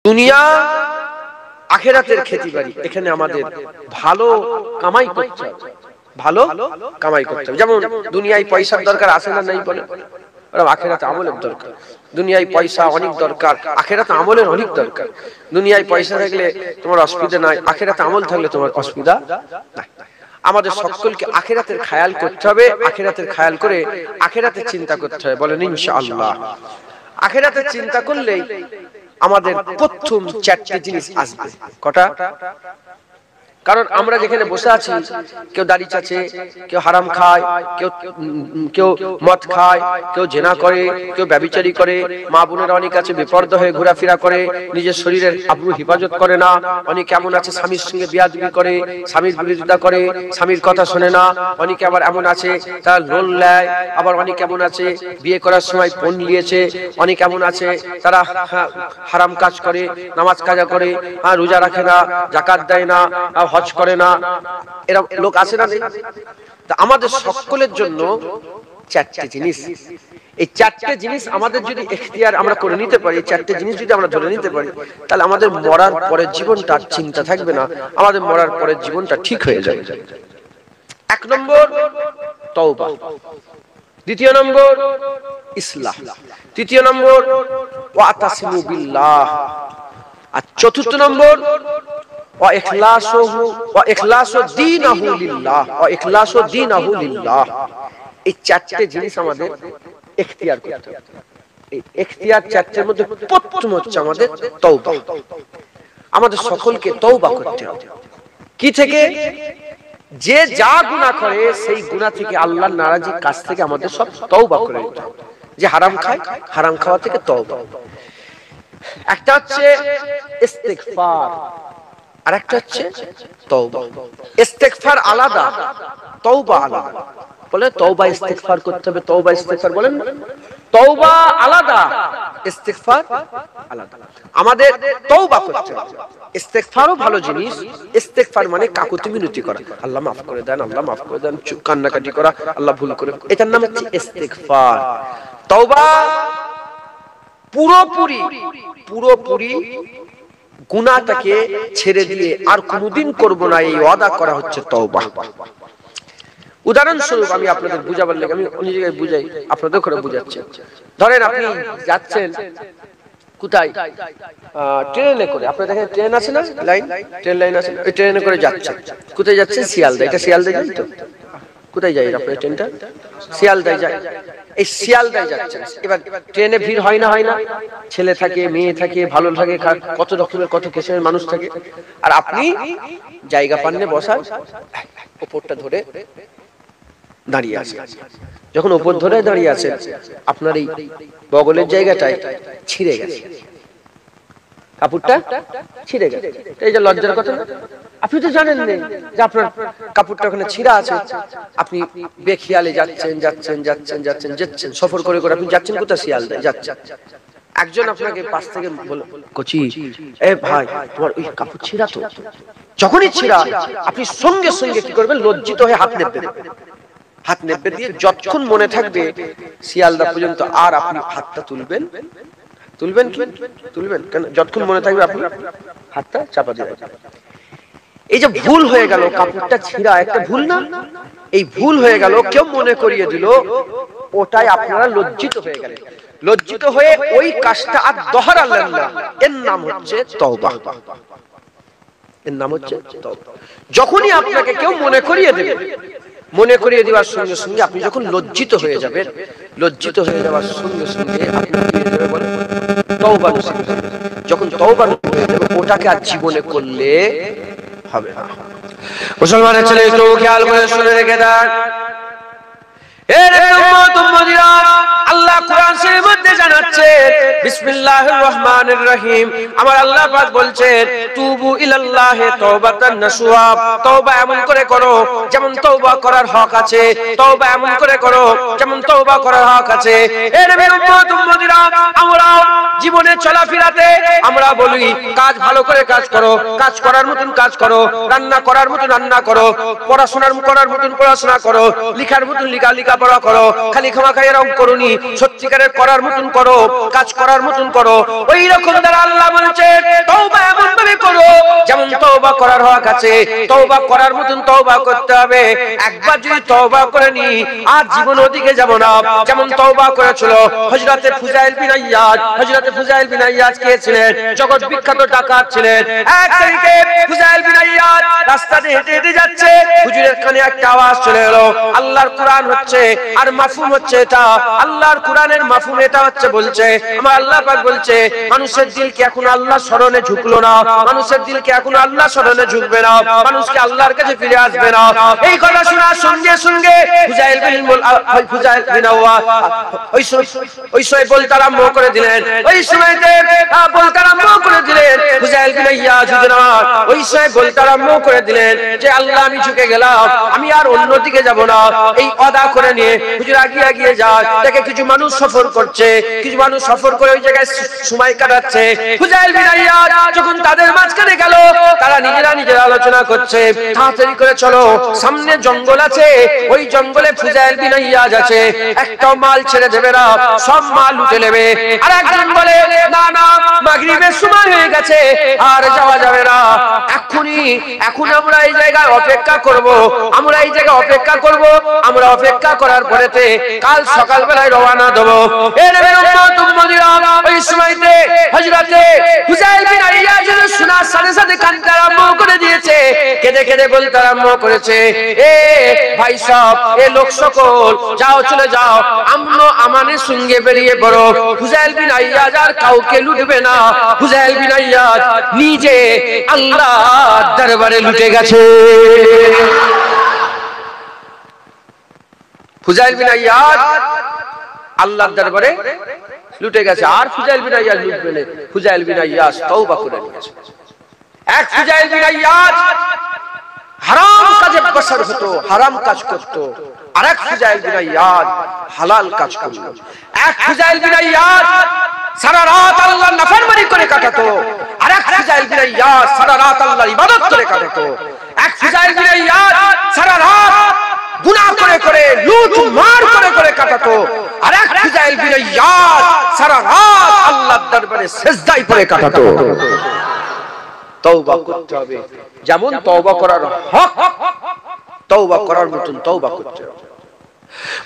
দুনিয়া আখিরাতের খেতিবাড়ি, এখানে আমাদের ভালো কামাই করতে হবে, ভালো কামাই করতে হবে। যেমন দুনিয়ায় পয়সার দরকার আছে না নাই বলে, আখিরাতে আমলের দরকার। দুনিয়ায় পয়সা অনেক দরকার, আখিরাতে আমলের অনেক দরকার। দুনিয়ায় পয়সা থাকলে তোমার অসুবিধা নাই, আখিরাতে আমল থাকলে তোমার অসুবিধা নাই। আমাদের সকলকে আখিরাতের খেয়াল করতে হবে, আখিরাতের খেয়াল করে আখিরাতের চিন্তা করতে হবে, বলেন ইনশাআল্লাহ। আখিরাতের চিন্তা করলেই আমাদের প্রথম চারটি জিনিস আসবে। কটা? কারণ আমরা যেখানে বসে আছি, কেউ দাড়ি চাচে, কেউ হারাম খায়, কেউ মদ খায়, কেউ জেনা করে, কেউ ব্যভিচারী করে, মা বোনেরা অনেক আছে বেপরদা হয়ে ঘোরাফেরা করে, নিজের শরীরের আবরু হেফাজত করে না। অনেক এমন আছে স্বামীর সঙ্গে বিয়াদবি করে, স্বামীর বিরোধিতা করে, স্বামীর কথা শোনে না। অনেকে আবার এমন আছে তারা লোন নেয়, আবার অনেক এমন আছে বিয়ে করার সময় পণ নিয়েছে, অনেক এমন আছে তারা হারাম কাজ করে, নামাজ কাজা করে, রোজা রাখে না, যাকাত দেয় না, হজ করে না, এরকম লোক আছে না? তা আমাদের সকলের জন্য চারটি জিনিস, এই চারটি জিনিস আমাদের যদি ইখতিয়ার আমরা করে নিতে পারি, চারটি জিনিস যদি আমরা ধরে নিতে পারি, তাহলে আমাদের মরার পরের জীবনটা চিন্তা থাকবে না, আমাদের মরার পরের জীবনটা ঠিক হয়ে যাবে। এক নম্বর তওবা, দ্বিতীয় নম্বর ইসলাহ, তৃতীয় নম্বর ওয়াতাসিমু বিল্লাহ, আর চতুর্থ নম্বর ওয়া ইখলাসুহু ওয়া ইখলাসু দীনহু লিল্লাহ, ওয়া ইখলাসু দীনহু লিল্লাহ। এই চারটি জিনিস আমাদের ইখতিয়ার করতে হবে। এই ইখতিয়ার চারটির মধ্যে প্রথম হচ্ছে আমাদের তওবা। আমাদের সকলকে তওবা করতে হবে। কি থেকে? যে যা গুনাহ করে সেই গুনাহ থেকে, আল্লাহর নারাজির কাছ থেকে আমাদের সব তওবা করে নিতে হবে। যে হারাম খায়, হারাম খাওয়া থেকে তওবা। একটা হচ্ছে ইস্তিগফার, আর একটা হচ্ছে তওবা। ইস্তিগফার আলাদা, তওবা আলাদা। বলে তওবা ইস্তিগফার করতে হবে, তওবা ইস্তিগফার বলেন, তওবা আলাদা, ইস্তিগফার আলাদা। আমাদের তওবা করতে হবে। ইস্তিগফারও ভালো জিনিস। ইস্তিগফার মানে কাকুতি মিনতি করা, আল্লাহ মাফ করে দেন, আল্লাহ মাফ করে দেন, কান্নাকাটি করা, আল্লাহ ভুল করে, এটার নাম হচ্ছে ইস্তিগফার। তওবা পুরোপুরি পুরোপুরি গুনাহটাকে ছেড়ে দিয়ে আর কোনোদিন করব না, এই ওয়াদা করা হচ্ছে তওবা। উদাহরণস্বরূপ আমি আপনাদের বুঝাবার লাগে, আমি অন্য জায়গায় বুঝাই, আপনাদের করে বুঝাচ্ছি। ধরেন আপনি যাচ্ছেন কোথায়, ট্রেনে করে, আপনাদের এখানে ট্রেন আছে না, লাইন, ট্রেন লাইন আছে, ওই ট্রেনে করে যাচ্ছেন। কোথায় যাচ্ছেন? শিয়ালদা। এটা শিয়ালদা যাই তো? কোথায় যাই আপনার ট্রেনটা? শিয়ালদায় যায়। এই শিয়ালদায় যাচ্ছেন। এবার ট্রেনে ভিড় হয় না, হয় না? ছেলে থাকে, মেয়ে থাকে, ভালো থাকে, কত রকমের কত কিসের মানুষ থাকে। আর আপনি জায়গা পাননে বসার, উপরটা ধরে দাঁড়িয়ে আছে। যখন উপর ধরে দাঁড়িয়ে আছে, আপনার এই বগলের জায়গাটায় ছিঁড়ে গেছে, কাপড়টা ছিঁড়ে গেছে। এই যে লজ্জার কথা না? আপনি তো জানেন না যে আপনার কাপড়টা ওখানে ছিঁড়া আছে। আপনি বেখিয়ালে যাচ্ছেন যাচ্ছেন যাচ্ছেন যাচ্ছেন যাচ্ছেন, সফর করে করে আপনি যাচ্ছেন কোথায়? শিয়ালদায় যাচ্ছেন। একজন আপনাকে পাশ থেকে বলল, কচি এ ভাই, তোমার ওই কাপড় ছিঁড়া তো। যখনই ছিঁড়া, আপনি সঙ্গে সঙ্গে কি করবেন? লজ্জিত হয়ে হাত নেবেন। হাত নেবে দিয়ে যতক্ষণ মনে থাকবে শিয়ালদা পর্যন্ত, আর আপনি হাতটা তুলবেন, তুলবেন কি? তুলবেন কেন? যতক্ষণ মনে থাকবে আপনি হাতটা চাপা দিবেন। এই যে ভুল হয়ে গেল, কাপড়টা ছিঁড়া, একটা ভুল না? এই ভুল হয়ে গেল, কেউ মনে করিয়ে দিল, ওটাই আপনারা লজ্জিত হয়ে গেলেন। লজ্জিত হয়ে ওই কাজটা আর দোহরালেন না। এর নাম হচ্ছে তওবা। এর নাম হচ্ছে তওবা। যখনই আপনাকে কেউ মনে করিয়ে দেবে, মনে করিয়ে দেওয়ার সঙ্গে সঙ্গে আপনি যখন লজ্জিত হয়ে যাবেন, লজ্জিত হয়ে যাওয়ার সঙ্গে সঙ্গে আপনি বলেন তওবা নসিব। যখন তওবা নসিব হয়ে যাবে, ওটাকে আর জীবনে করলে হবে না। মুসলমানের ছেলে একটু খেয়াল করে শুনে রেখে দেন। আল্লাহ কোরআন শরীফের মধ্যে জানাচ্ছেন, বিসমিল্লাহির রহমানির রহিম। আমার আল্লাহ পাক বলছেন, তুবু ইলাল্লাহি তাওবাতান নাসুহা। তওবা এমন করে করো যেমন তওবা করার হক আছে। তওবা এমন করে করো যেমন তওবা করার হক আছে। এ নবীর উম্মত উম্মতিরা, আমরা জীবনে চলাফেরাতে আমরা বলি, কাজ ভালো করে কাজ করো, কাজ করার মতন কাজ করো, রান্না করার মতন রান্না করো, পড়াশোনার করার মতন পড়াশোনা করো, লেখার মতন লেখা লেখাপড়া করো, খালি খামাখা এরকম করুনি, সত্যিকারের করার মতন করো, কাজ করার মতন করো। ওই রকম দ্বারা আল্লাহ বলছে তওবা এমন ভাবে করো যেমন তওবা করার হক আছে, তওবা করার মতন তওবা করতে হবে। একবার যদি তওবা করে নি আর জীবন ওদিকে যাব না। যেমন তওবা করেছিল হযরতে ফুজাইল বিন আইয়াজ। হযরতে ফুজাইল বিন আইয়াজ কে ছিলেন? জগৎ বিখ্যাত ডাকাত ছিলেন। এক তারিখে ফুজাইল বিন আইয়াজ রাস্তা দিয়ে হেঁটে হেঁটে যাচ্ছে, হুজুরের কানে একটা আওয়াজ চলে এলো, আল্লাহর কোরআন হচ্ছে আর মাফহুম হচ্ছে এটা। আল্লাহর কোরআনের মাফহুম এটা হচ্ছে, বলছে আমার আল্লাহ পাক বলছে মানুষের দিল কি এখন আল্লাহ স্মরণে ঝুঁকলো না, মানুষের দিল কি এখন আল্লাহ স্মরণে ঝুঁকবে না, মানুষকে আল্লাহর কাছে ফিরে আসবে না। এই কথা শোনার সঙ্গে সঙ্গে ফুজাইল বিন আওয়াজ ওই সময় বলতে আরম্ভ করে দিলেন, ওই সময়তে বলতে আরম্ভ করে দিলেন ফুজাইল বিন আইয়াজ ওই সময় বলতে আরম্ভ করে দিলেন যে আল্লাহ আমি ঝুঁকে গেলাম, আমি আর অন্যদিকে যাব না। এই ওয়াদা করে নিয়ে হুজুর আগিয়ে আগিয়ে যায়, দেখে কিছু মানুষ সফর করছে, কিছু মানুষ সফর করে ওই জায়গায় সময় কাটাচ্ছে। ফুজাইল বিন আইয়াজ যখন তাদের মাঝখানে গেল, তারা নিজেরা নিজেরা আলোচনা করছে, তাড়াতাড়ি করে চলো, সামনে জঙ্গল আছে, ওই জঙ্গলে ফুজাইল বিন আইয়াজ আছে, একটা মাল ছেড়ে দেবে না, সব মাল লুটে নেবে। আর একজন বলে না না, মাগরিবের সময় হয়ে গেছে, আর যাওয়া যাবে না, এখন আমরা এই জায়গায় অপেক্ষা করব, আমরা এই জায়গায় অপেক্ষা করব, আমরা অপেক্ষা করার পরেতে কাল সকাল বেলায় রওনা দেব। এর ওই সময়তে হযরতে ফুজাইল বিন আইয়াজ শোনার সাথে সাথে কাঁদতে আরম্ভ করে দিয়েছে, কেঁদে কেঁদে বলতে আরম্ভ করেছে, এ ভাই সব, এ লোক সকল, যাও চলে যাও, আমনো আমানের সঙ্গে বেরিয়ে পড়ো। ফুজাইল বিন আইয়াজ আর কাউকে লুটবে না, ফুজাইল বিন আইয়াজ নিজে আল্লাহর দরবারে লুটে গেছে। ফুজাইল বিন আইয়াজ আল্লাহর দরবারে লুটে গেছে, আর ফুজাইল বিন আইয়াজ লুটবে না। ফুজাইল বিন আইয়াজ তওবা করে নিয়েছে। এক ফুজাইল বিন আইয়াজ হারাম কাজে বসর হতো, হারাম কাজ করত, আর এক ফুজাইল বিন আইয়াজ হালাল কাজ করত। এক ফুজাইল বিন আইয়াজ সারা রাত আল্লাহর নাফরমানি করে কাটাতো, আর এক ফুজাইল বিন আইয়াজ সারা রাত আল্লাহর ইবাদত করে কাটাতো। এক ফুজাইল বিন আইয়াজ সারা রাত গুনাহ করে করে, লুট মার করে করে কাটাতো, আর এক ফুজাইল বিন আইয়াজ সারা রাত আল্লাহর দরবারে সিজদায় পড়ে কাটাতো। তওবা করতে হবে, যেমন তওবা করার হক, তওবা করার মতন তওবা করতে হবে।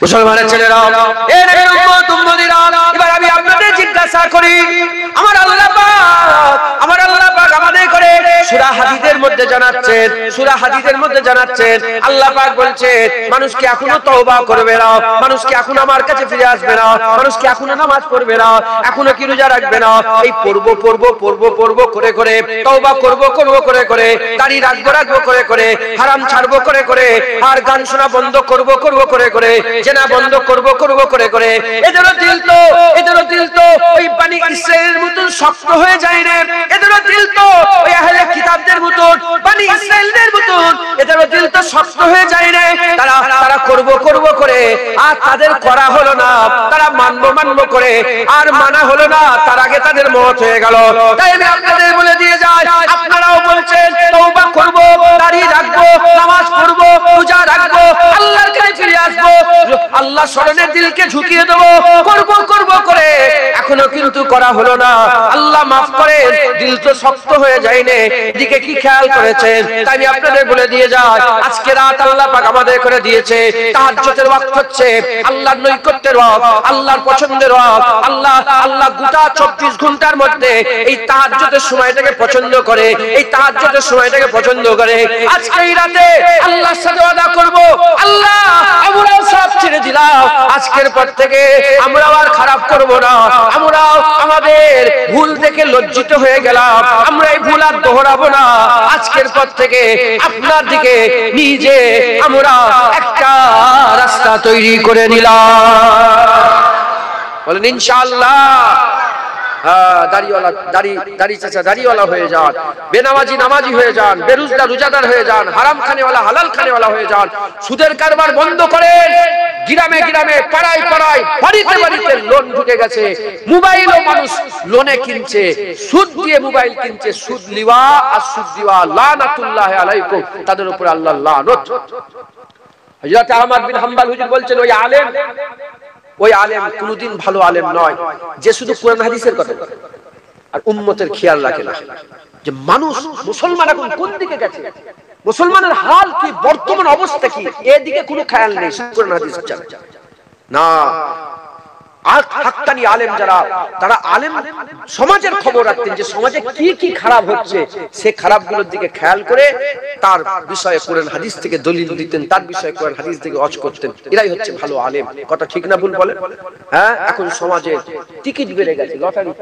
মুসলমানের ছেলেরা, এর উম্মত উম্মতিরা, এবার আমি আপনাদের জিজ্ঞাসা করি, আমার আল্লাহ পাক আমাদের করে সূরা হাদীদের মধ্যে জানাচ্ছেন, সূরা হাদীদের মধ্যে জানাচ্ছেন আল্লাহ পাক বলছেন মানুষকে এখনো তওবা করবে না, মানুষকে এখনো আমার কাছে ফিরে আসবে না, মানুষকে এখনো নামাজ পড়বে না, এখনো কি রোজা রাখবে না, এই পড়ব করে করে, তওবা করব করে করে, দাড়ি রাখবো করে করে, হারাম ছাড়বো করে করে, আর গান শোনা বন্ধ করব করে করে, জেনা বন্ধ করব করে করে। এদেরও দিল তো ওই বনি ইসরাইলের মতন শক্ত হয়ে যায় না, এদেরও দিল তো ওই আহলে কিতাবদের মতন, বনি ইসরাইলদের মতন, এদেরও দিল তো শক্ত হয়ে যায় না। তারা করব করে, আর তাদের করা হলো না, তারা মানবো করে, আর মানা হলো না, তার আগে তাদের মওত হয়ে গেল। তাই আমি আপনাদের বলে দিয়ে যাই, আপনারাও বলছেন তওবা করব, দাড়ি রাখবো, নামাজ পড়বো, রোজা রাখবো, আল্লাহর কাছে ফিরে আসবো, আল্লাহ স্মরণের দিলকে ঝুঁকিয়ে দেবো, করব করে, এখনো কিন্তু করা হলো না। আল্লাহ মাফ করে, দিল তো শক্ত হয়ে যায় না, এদিকে কি খেয়াল করেছেন? তাই আমি আপনাদের বলে দিয়ে যাই, আজকে রাত আল্লাহ পাক আমাদের করে দিয়েছে তাহাজ্জুদের ওয়াক্ত হচ্ছে আল্লাহর নৈকট্যের ওয়াক্ত, আল্লাহর পছন্দের ওয়াক্ত। আল্লাহ গোটা 24 ঘন্টার মধ্যে এই তাহাজ্জুদের সময়টাকে পছন্দ করে, এই তাহাজ্জুদের সময়টাকে পছন্দ করে। আজকে এই রাতে আল্লাহর সাথে ওয়াদা করব, আল্লাহ আমরা সব ছেড়ে দিলাম, আজকের পর থেকে আমরা আর খারাপ করব না, আমরা আমাদের ভুল দেখে লজ্জিত হয়ে গেলাম, আমরা এই ভুল আর দোহরাবো না, আজকের পর থেকে আপনার দিকে নিজে আমরা একটা রাস্তা তৈরি করে নিলাম। বলেন ইনশাআল্লাহ। দাড়িওয়ালা হয়ে যান, বেনামাজি নামাজি হয়ে যান, বেরোজগার রোজাদার হয়ে যান, হারাম খানেওয়ালা হালাল খানেওয়ালা হয়ে যান, সুদের কারবার বন্ধ করেন। গ্রামে গ্রামে পাড়ায় পাড়ায় বাড়িতে বাড়িতে লোন ঢুকে গেছে, মোবাইলও মানুষ লোনে কিনছে, সুদ দিয়ে মোবাইল কিনছে, সুদ লিওয়া আর সুদ দিওয়া লানাতুল্লাহি আলাইকুম, তাদের উপরে আল্লাহর লানত। হযরত আহমদ বিন হাম্বল হুজুর বলছেন ওই আলেম কোনদিন ভালো আলেম নয় যে শুধু কোরআন হাদিসের কথা বলে আর উম্মতের খেয়াল রাখে না যে মানুষ মুসলমান এখন কোন দিকে গেছে, মুসলমানের হাল কি, বর্তমান অবস্থা কি, এদিকে কোনো খেয়াল নেই। কোরআন হাদিস চলে না। হাক্কানি আলেম যারা, তারা আলেম সমাজের খবর রাখতেন যে সমাজে কি কি খারাপ হচ্ছে, সে খারাপগুলোর দিকে খেয়াল করে তার বিষয়ে কোরআন হাদিস থেকে দলিল দিতেন, তার বিষয়ে কোরআন হাদিস থেকে ওয়াজ করতেন। এরাই হচ্ছে ভালো আলেম। কথা ঠিক না ভুল বলে? হ্যাঁ, এখন সমাজে টিকিট বেড়ে গেছে, লটারি।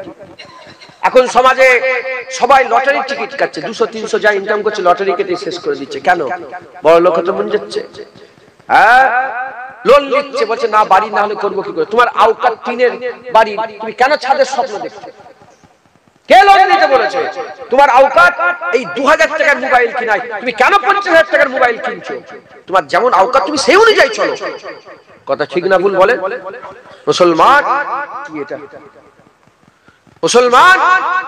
এখন সমাজে সবাই লটারির টিকিট কাটছে, 200-300 যা ইনকাম করছে লটারি কেটে শেষ করে দিচ্ছে। কেন? বড় লোক তো মন যাচ্ছে। হ্যাঁ, লোন নিচ্ছে, বলছে না বাড়ি না হলে করবো কি করে। তোমার আওকাত টিনের বাড়ি, তুমি কেন ছাদের স্বপ্ন দেখছো? কে লোন নিতে বলেছে? তোমার আওকাত এই 2000 টাকার মোবাইল কিনাই, তুমি কেন 50,000 টাকার মোবাইল কিনছো? তোমার যেমন আওকাত তুমি সেই অনুযায়ী চলো। কথা ঠিক না ভুল বলে? মুসলমান কি এটা? মুসলমান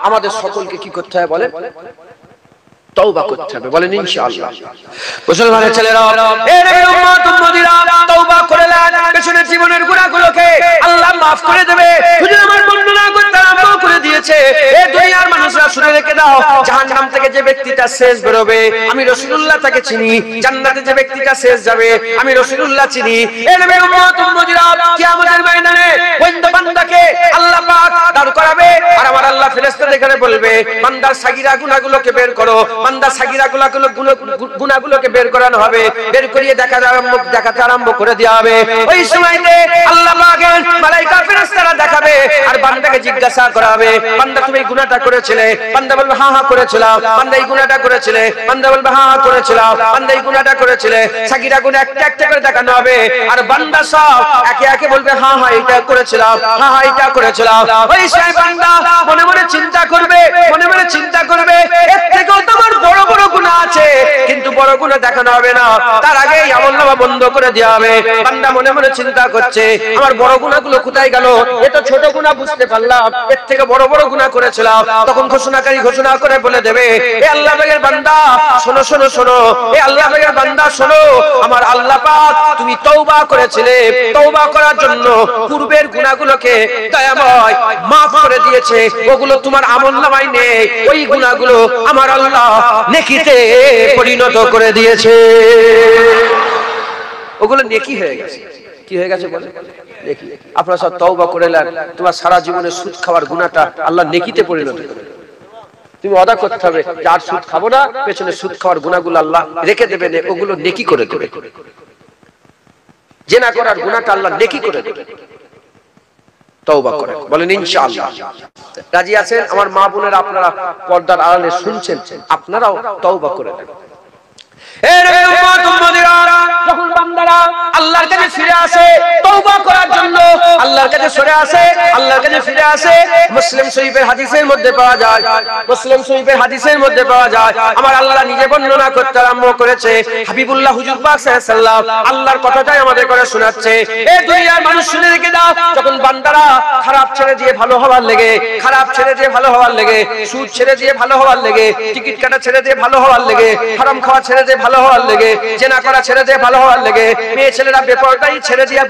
আমাদের সকলকে কি করতে হবে বলেন? তওবা করতে হবে, বলেন ইনশাআল্লাহ। মুসলমানের ছেলেরা, এ নবীর উম্মত উম্মতিরা, তওবা করে নেন, পেছনের জীবনের গুনাহগুলোকে আল্লাহ maaf করে দেবে। হুজুর আমার বর্ণনা করতে আরম্ভ করে দিয়েছে, এই দুনিয়ার মানুষরা শুনে রেখে দাও, জাহান্নাম থেকে যে ব্যক্তিটা শেষ বের হবে আমি রাসূলুল্লাহ তাকে চিনি, জান্নাতে যে ব্যক্তিটা শেষ যাবে আমি রাসূলুল্লাহ চিনি। এ নবীর উম্মত উম্মতিরা, কিয়ামতের ময়দানে ওই বান্দাকে আল্লাহ পাক দাঁড় করাবে, আর আমার আল্লাহ ফেরেশতাদের করে বলবে, বান্দার সাগীরা গুনাহগুলোকে বের করো। বান্দা সাগীরা গুনাহগুলোকে বের করানো হবে, বের করিয়ে দেখাতে আরম্ভ করে দেওয়া হবে। ওই সময়তে আল্লাহ পাকের মালায়েকা ফেরেশতারা দেখাবে, আর বান্দাকে জিজ্ঞাসা করা হবে, বান্দা তুমি এই গুনাহটা করেছিলে? বান্দা বলবে হ্যাঁ হ্যাঁ করেছিলাম। বান্দা এই গুনাহটা করেছিলে? বান্দা বলবে হ্যাঁ হ্যাঁ করেছিলাম। বান্দা এই গুনাহটা করেছিলে? সাগীরা গুনাহ একটা একটা করে দেখানো হবে, আর বান্দা সব একে একে বলবে হ্যাঁ হ্যাঁ এটা করেছিলাম, হ্যাঁ হ্যাঁ এটা করেছিলাম। ওই সময় বান্দা মনে মনে চিন্তা করবে, মনে মনে চিন্তা করবে, এর থেকেও তোমার বড় বড় গুনাহ আছে, কিন্তু বড় গুনাহ দেখানো হবে না, তার আগেই আমলনামা বন্ধ করে দেওয়া হবে। বান্দা মনে মনে চিন্তা করছে আমার বড় গুনাহগুলো কোথায় গেল? এটা ছোট গুনাহ বুঝতে পারলাম, এর থেকে বড় বড় গুনাহ করেছিলাম। তখন ঘোষণাকারী ঘোষণা করে বলে দেবে, এ আল্লাহ পাকের বান্দা শোনো শোনো শোনো, এ আল্লাহ পাকের বান্দা শোনো, আমার আল্লাহ পাক তুমি তওবা করেছিলে, তওবা করার জন্য পূর্বের গুনাহগুলোকে দয়াময় maaf করে দিয়েছে, ওগুলো তোমার আমলনামায় নেই, ওই গুনাহগুলো আমার আল্লাহ নেকিতে পরিণত করে দিয়েছে। ওগুলো নেকি হয়ে গেছে। কি হয়ে গেছে বলে? নেকি। আপনারা সব তওবা করে নেন, তোমার সারা জীবনের সুদ খাওয়ার গুনাহটা আল্লাহ নেকিতে পরিণত করে। তুমি ওয়াদা করতে হবে যে আর সুদ খাবো না, পেছনে সুদ খাওয়ার গুনাহগুলো আল্লাহ রেখে দেবেন, ওগুলো নেকি করে দেবে। জিনা করার গুনাহটা আল্লাহ নেকি করে দেবে। তওবা করেন, বলেন ইনশাআল্লাহ। রাজি আছেন? আমার মা বোনেরা, আপনারা পর্দার আড়ালে শুনছেন, আপনারাও তওবা করেন। যখন বান্দারা আল্লাহর কাছে ফিরে আসে তওবা করার জন্য, আল্লাহর কাছে সরে আসে, আল্লাহর কাছে ফিরে আসে, মুসলিম শরীফের হাদিসের মধ্যে পাওয়া যায়, মুসলিম শরীফের হাদিসের মধ্যে পাওয়া যায়, আমার আল্লাহ নিজে বর্ণনা করতে আরম্ভ করেছে। হাবিবুল্লাহ হুজুর পাক সাল্লাল্লাহু আলাইহি ওয়াসাল্লাম আল্লাহর কথাটাই আমাদের করে শোনাচ্ছে। এই দুনিয়ার মানুষ শুনে রেখে দাও, যখন বান্দারা খারাপ ছেড়ে দিয়ে ভালো হওয়ার লেগে, খারাপ ছেড়ে দিয়ে ভালো হওয়ার লেগে, সুদ ছেড়ে দিয়ে ভালো হওয়ার লেগে, টিকিট কাটা ছেড়ে দিয়ে ভালো হওয়ার লেগে, হারাম খাওয়া ছেড়ে দিয়ে ভালো হওয়ার লেগে, জেনা করা ছেড়ে দিয়ে ভালো হওয়ার লেগে, মেয়ে ছেলেরা বেপরদাই ছেড়ে দিয়ে,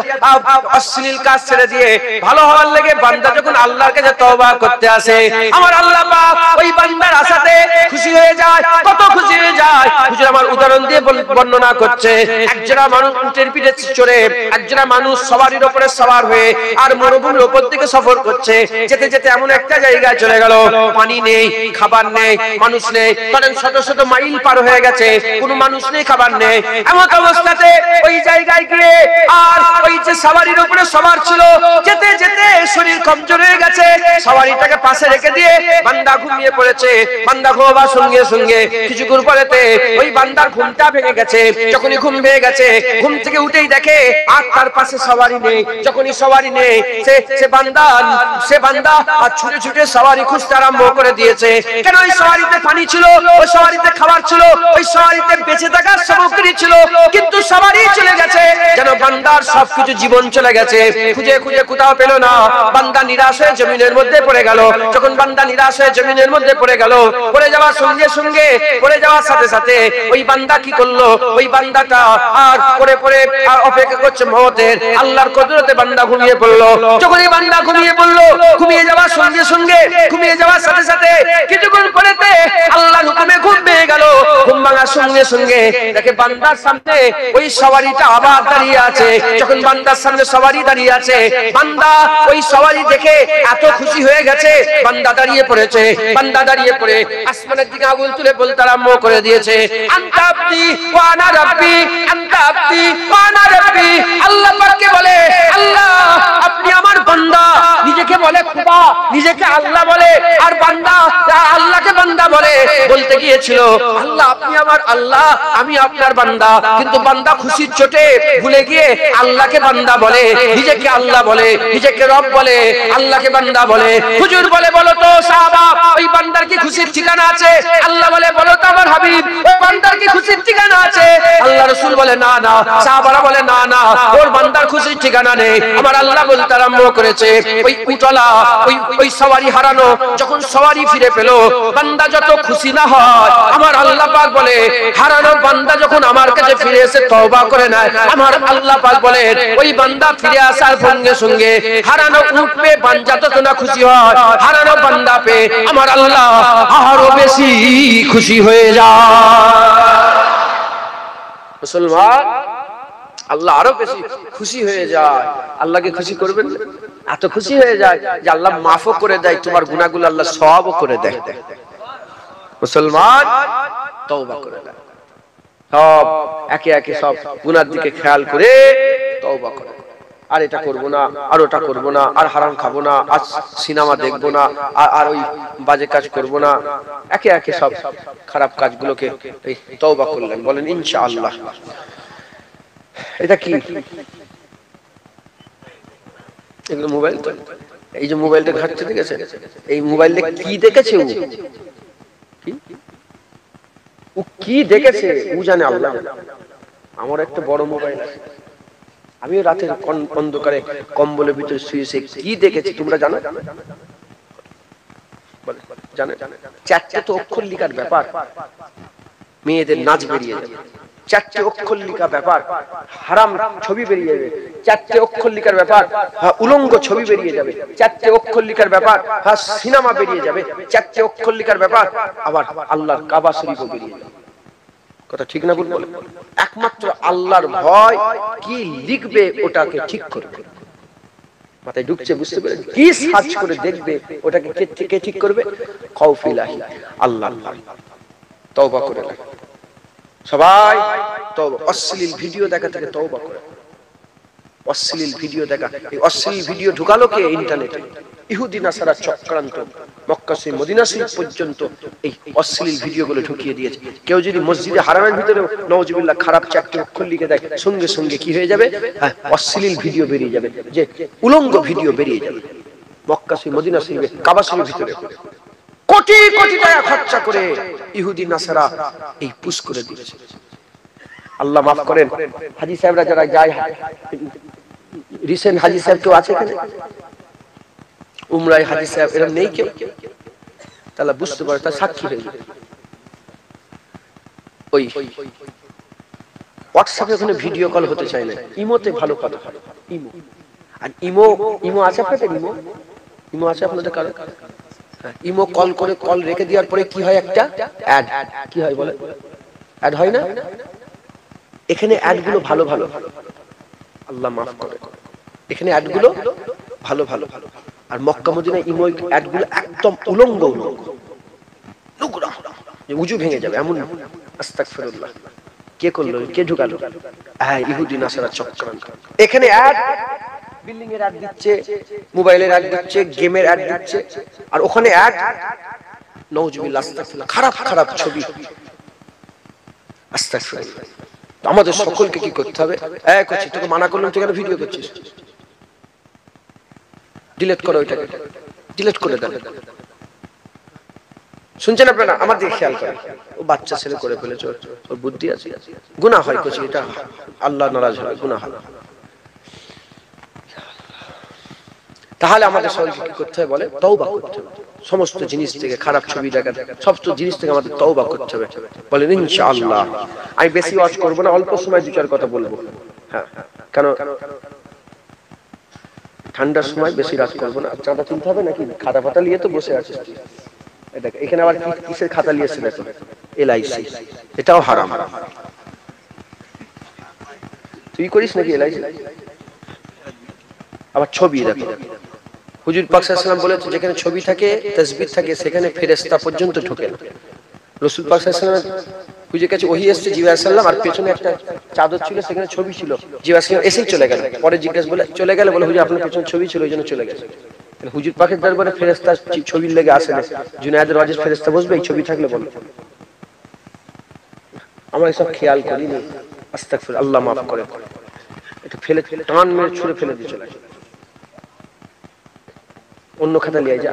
অশ্লীল কাজ ছেড়ে দিয়ে ভালো হওয়ার লেগে বান্দা যখন আল্লাহর কাছে তওবা করতে আসে, আমার আল্লাহ পাক ওই বান্দার আশাতে খুশি হয়ে যায়। কত খুশি হয়ে যায়! হুজুর আমার উদাহরণ দিয়ে বর্ণনা করছে। একজনা মানুষ উটের পিঠে চড়ে, একজনা মানুষ সওয়ারির উপরে সওয়ার হয়ে আর মরুভূমির উপর দিকে সফর করছে। যেতে যেতে এমন একটা জায়গায় চলে গেল, পানি নেই, খাবার নেই, মানুষ নেই, কারণ শত শত মাইল পার হয়ে গেছে, কোনো মানুষ নেই, খাবার নেই। এমন অবস্থাতে ওই জায়গায় গিয়ে আর ওই যে সওয়ারির উপরে সওয়ার ছিল, যেতে যেতে শরীর কমজোর হয়ে গেছে, সওয়ারিটাকে পাশে রেখে দিয়ে বান্দা ঘুমিয়ে পড়েছে। বান্দা ঘুমাবার সঙ্গে সঙ্গে কিছুক্ষণ পরেতে ওই বান্দার ঘুমটা ভেঙে গেছে। যখনই ঘুম ভেঙে গেছে, ঘুম থেকে উঠেই দেখে আর তার পাশে সওয়ারি নেই। যখনই সওয়ারি নেই, সে বান্দা আর ছুটে ছুটে সওয়ারি খুঁজতে আরম্ভ করে দিয়েছে। কেন? ওই সওয়ারিতে পানি ছিল, ওই সওয়ারিতে খাবার ছিল, ওই সওয়ারিতে বেঁচে থাকার সামগ্রী ছিল, কিন্তু সবারই চলে গেছে, যেন বান্দার সবকিছু জীবন চলে গেছে, খুঁজে খুঁজে কোথাও পেল না। বান্দা নিরাশ হয়ে জমিনের মধ্যে পড়ে গেল। যখন বান্দা নিরাশ হয়ে জমিনের মধ্যে পড়ে গেল, পড়ে যাওয়ার সঙ্গে সঙ্গে, পড়ে যাওয়ার সাথে সাথে ওই বান্দা কি করলো? ওই বান্দাটা আর পড়ে পড়ে আর অপেক্ষা করছে মওতের। আল্লাহর কুদরতে বান্দা ঘুমিয়ে পড়লো। যখন এই বান্দা ঘুমিয়ে পড়লো, ঘুমিয়ে যাওয়ার সঙ্গে সঙ্গে, ঘুমিয়ে যাওয়ার সাথে সাথে কিছুক্ষণ পরেতে আল্লাহর হুকুমে ঘুম ভেঙে গেল। ঘুম ভাঙার সঙ্গে সঙ্গে দেখে বান্দার সামনে ওই সওয়ারিটা আবার দাঁড়িয়ে আছে। যখন বান্দার সামনে সওয়ারি দাঁড়িয়ে আছে, বান্দা ওই সওয়ারি দেখে এত খুশি হয়ে গেছে, বান্দা দাঁড়িয়ে পড়েছে। বান্দা দাঁড়িয়ে পড়ে আসমানের দিকে আঙুল তুলে বলতে আরম্ভ করে দিয়েছে, আনতা আবদি ওয়া আনা রাব্বি, আনতা আবদি ওয়া আনা রাব্বি। আল্লাহ পাককে বলে, আল্লাহ আপনি আমার বান্দা। নিজেকে বলে খোদা, নিজেকে আল্লাহ বলে, আর বান্দা আল্লাহকে বান্দা বলে। বলতে গিয়েছিল, আল্লাহ আপনি আমার আল্লাহ, আমি আপনার বান্দা। কিন্তু বান্দা খুশির চোটে ভুলে গিয়ে আল্লাহকে বান্দা বলে, নিজেকে আল্লাহ বলে, নিজেকে রব বলে, আল্লাহকে বান্দা বলে। হুজুর বলে, বলো তো সাহাবা, ওই বান্দার কি খুশির ঠিকানা আছে? আল্লাহ বলে, বলো তো আমার হাবিব, ওই বান্দার কি খুশির ঠিকানা আছে? আল্লাহ রাসূল বলে, না না। সাহাবারা বলে, না না, ওর বান্দার খুশির ঠিকানা নেই। আমার আল্লাহ বলতে আরম্ভ করেছে, ওই উটলা, ওই সওয়ারি হারানো, যখন সওয়ারি ফিরে পেল, বান্দা যত খুশি না হয়, আমার আল্লাহ পাক বলে, হারানো বান্দা যখন আমার কাছে ফিরে এসে তওবা করে নেয়, আমার আল্লাহ পাক বলে, ওই বান্দা ফিরে আসার সঙ্গে সঙ্গে হারানো উট পেয়ে বান্দা যত না খুশি হয়, হারানো বান্দা পেয়ে আমার আল্লাহ আরো বেশি খুশি হয়ে যায়। মুসলমান, আল্লাহ আরো বেশি খুশি হয়ে যায়। আল্লাহকে খুশি করবেন, এত খুশি হয়ে যায় যে আল্লাহ মাফও করে দেয়, তোমার গুনাহগুলো আল্লাহ সওয়াবও করে দেয়। মুসলমান তওবা করে দেয়, সব একে একে সব গুনার দিকে খেয়াল করে তওবা করে, আর এটা করব না, আর ওটা করব না, আর হারাম খাবো না, আজ সিনেমা দেখবো না, আর ওই বাজে কাজ করব না, একে একে সব খারাপ কাজগুলোকে এই তওবা করলেন। বলেন ইনশাআল্লাহ। এটা কি? এগুলো মোবাইল তো, এই যে মোবাইলটা ঘাটতে দেখেছে, এই মোবাইলে কি দেখেছে ও কি দেখেছে ও জানে, আল্লাহ। আমার একটা বড় মোবাইল আছে, আমিও রাতের অন্ধকারে কম্বলের ভিতরে শুয়ে কি দেখেছি তোমরা জানো? জানে? চারটে তো অক্ষর লিখার ব্যাপার, মেয়েদের নাচ বেরিয়ে যাবে, চারটে অক্ষর লিখা ব্যাপার, হারাম ছবি বেরিয়ে যাবে, চারটে অক্ষর লিখার ব্যাপার, উলঙ্গ ছবি বেরিয়ে যাবে, চারটে অক্ষর লিখার ব্যাপার, সিনেমা বেরিয়ে যাবে, চারটে অক্ষর লিখার ব্যাপার, আবার আল্লাহর কাবা শরীফও বেরিয়ে যাবে। কথা ঠিক না ভুল বলে? একমাত্র আল্লাহর ভয় কি লিখবে ওটাকে ঠিক করবে, মাথায় ঢুকছে, বুঝতে পেরে কি সার্চ করে দেখবে ওটাকে কে ঠিক করবে? খাউফিল্লাহি, আল্লাহ। তওবা করে লাগে সবাই, তওবা। অশ্লীল ভিডিও দেখা থেকে তওবা করে। অশ্লীল ভিডিও দেখা, এই অশ্লীল ভিডিও ঢুকালো কে? ইন্টারনেটে। ইহুদি নাসারা চক্রান্ত মক্কা থেকে মদিনা শরীফ পর্যন্ত এই অশ্লীল ভিডিওগুলো ঢুকিয়ে দিয়েছে। কেউ যদি মসজিদে হারামের ভিতরে নাউজুবিল্লাহ খারাপ চারটি অক্ষর লিখে দেয়, সঙ্গে সঙ্গে কি হয়ে যাবে? অশ্লীল ভিডিও বেরিয়ে যাবে, যে উলঙ্গ ভিডিও বেরিয়ে যাবে। মক্কা থেকে মদিনা শরীফে কাবা শরীফের ভিতরে কোটি কোটি টাকা খরচা করে ইহুদি নাসারা এই পুশ করে দিয়েছে। আল্লাহ মাফ করেন। হাজী সাহেবরা যারা যায়, রিসেন্ট হাজী সাহেব কেউ আছে এখানে? উমরায় হাজী সাহেব এরকম নেই কেউ? তাহলে বুঝতে পারে, তার সাক্ষী হয়ে যাবে। ওই হোয়াটসঅ্যাপে ওখানে ভিডিও কল হতে চায় না, ইমোতে ভালো কথা হয়। ইমো, আর ইমো আছে আপনাদের? ইমো আছে আপনাদের কারো? ইমো কল করে, কল রেখে দেওয়ার পরে কি হয়? একটা অ্যাড, কি হয় বলে? অ্যাড হয় না? এখানে অ্যাড গুলো ভালো ভালো, আল্লাহ মাফ করে, এখানে অ্যাড গুলো ভালো ভালো। আর মক্কা মদিনায় ইমো অ্যাড গুলো একদম উলঙ্গ নোংরা, যে উজু ভেঙে যাবে এমন। আস্তাগফিরুল্লাহ। কে করলো? কে ঢুকালো? হ্যাঁ, ইহুদি নাসারা চক্রান্ত। এখানে অ্যাড, বিল্ডিং এর অ্যাড দিচ্ছে, মোবাইলের অ্যাড দিচ্ছে, গেমের অ্যাড দিচ্ছে, আর ওখানে অ্যাড নাউজুবিল্লাহ আস্তাগফিরুল্লাহ, খারাপ খারাপ ছবি। আস্তাগফিরুল্লাহ। আমাদের সকলকে কি করতে হবে? এক হচ্ছে, তোকে মানা করলাম, তুই কেন ভিডিও করছিস? ডিলিট করো, ওইটাকে ডিলিট করে দেন। শুনছেন আপনারা? আমার দিকে খেয়াল করেন। ও বাচ্চা ছেলে করে ফেলেছে, ওর বুদ্ধি আছে, গুনাহ হয় কিছু, এটা আল্লাহ নারাজ হয়, গুনাহ হয়। তাহলে আমাদের সবাইকে কি করতে হবে বলে? তওবা করতে হবে। সমস্ত জিনিস থেকে, খারাপ ছবি দেখা, সমস্ত জিনিস থেকে আমাদের তওবা করতে হবে। বলেন ইনশাআল্লাহ। আমি বেশি ওয়াজ করব না, অল্প সময় দু চার কথা বলবো। হ্যাঁ, কেন ঠান্ডার সময় বেশি রাত করবো না। চাঁদা তুলতে হবে নাকি? খাতা ফাতা নিয়ে তো বসে আছিস তুই। দেখ এখানে আবার কিসের খাতা নিয়েছে দেখো, এলআইসি, এটাও হারাম। তুই করিস নাকি এলআইসি? আবার ছবি দেখো, হুজুর পাক সাল্লাল্লাহু আলাইহি ওয়াসাল্লাম বলেছে যেখানে ছবি থাকে, তাসবিহ থাকে, সেখানে ফেরেশতা পর্যন্ত ঢোকে না। রাসূল পাক সাল্লাল্লাহু আলাইহি ওয়াসাল্লাম হুজুরের কাছে ওহী এসেছে, জিবরাইল আলাইহিস সালাম, আর পেছনে একটা চাদর ছিল, সেখানে ছবি ছিল। জিবরাইল আলাইহিস সালাম এসেই চলে গেল। পরে জিজ্ঞাসা বলে চলে গেল, বলে হুজুর আপনার পেছনে ছবি ছিল, ওইজন্য চলে গেছে। হুজুর পাকের দরবারে ফেরেশতা ছবির লেগে আসে না। জুনায়েদের ওয়াজির ফেরেশতা বসবে এই ছবি থাকলে? বলো, আমরা এসব খেয়াল করিনি। আস্তাগফির, আল্লাহ মাফ করে। এটা ফেলে টান মেরে ছুঁড়ে ফেলে দিয়ে চলে আসে। অন্য খাতা নিয়ে যা,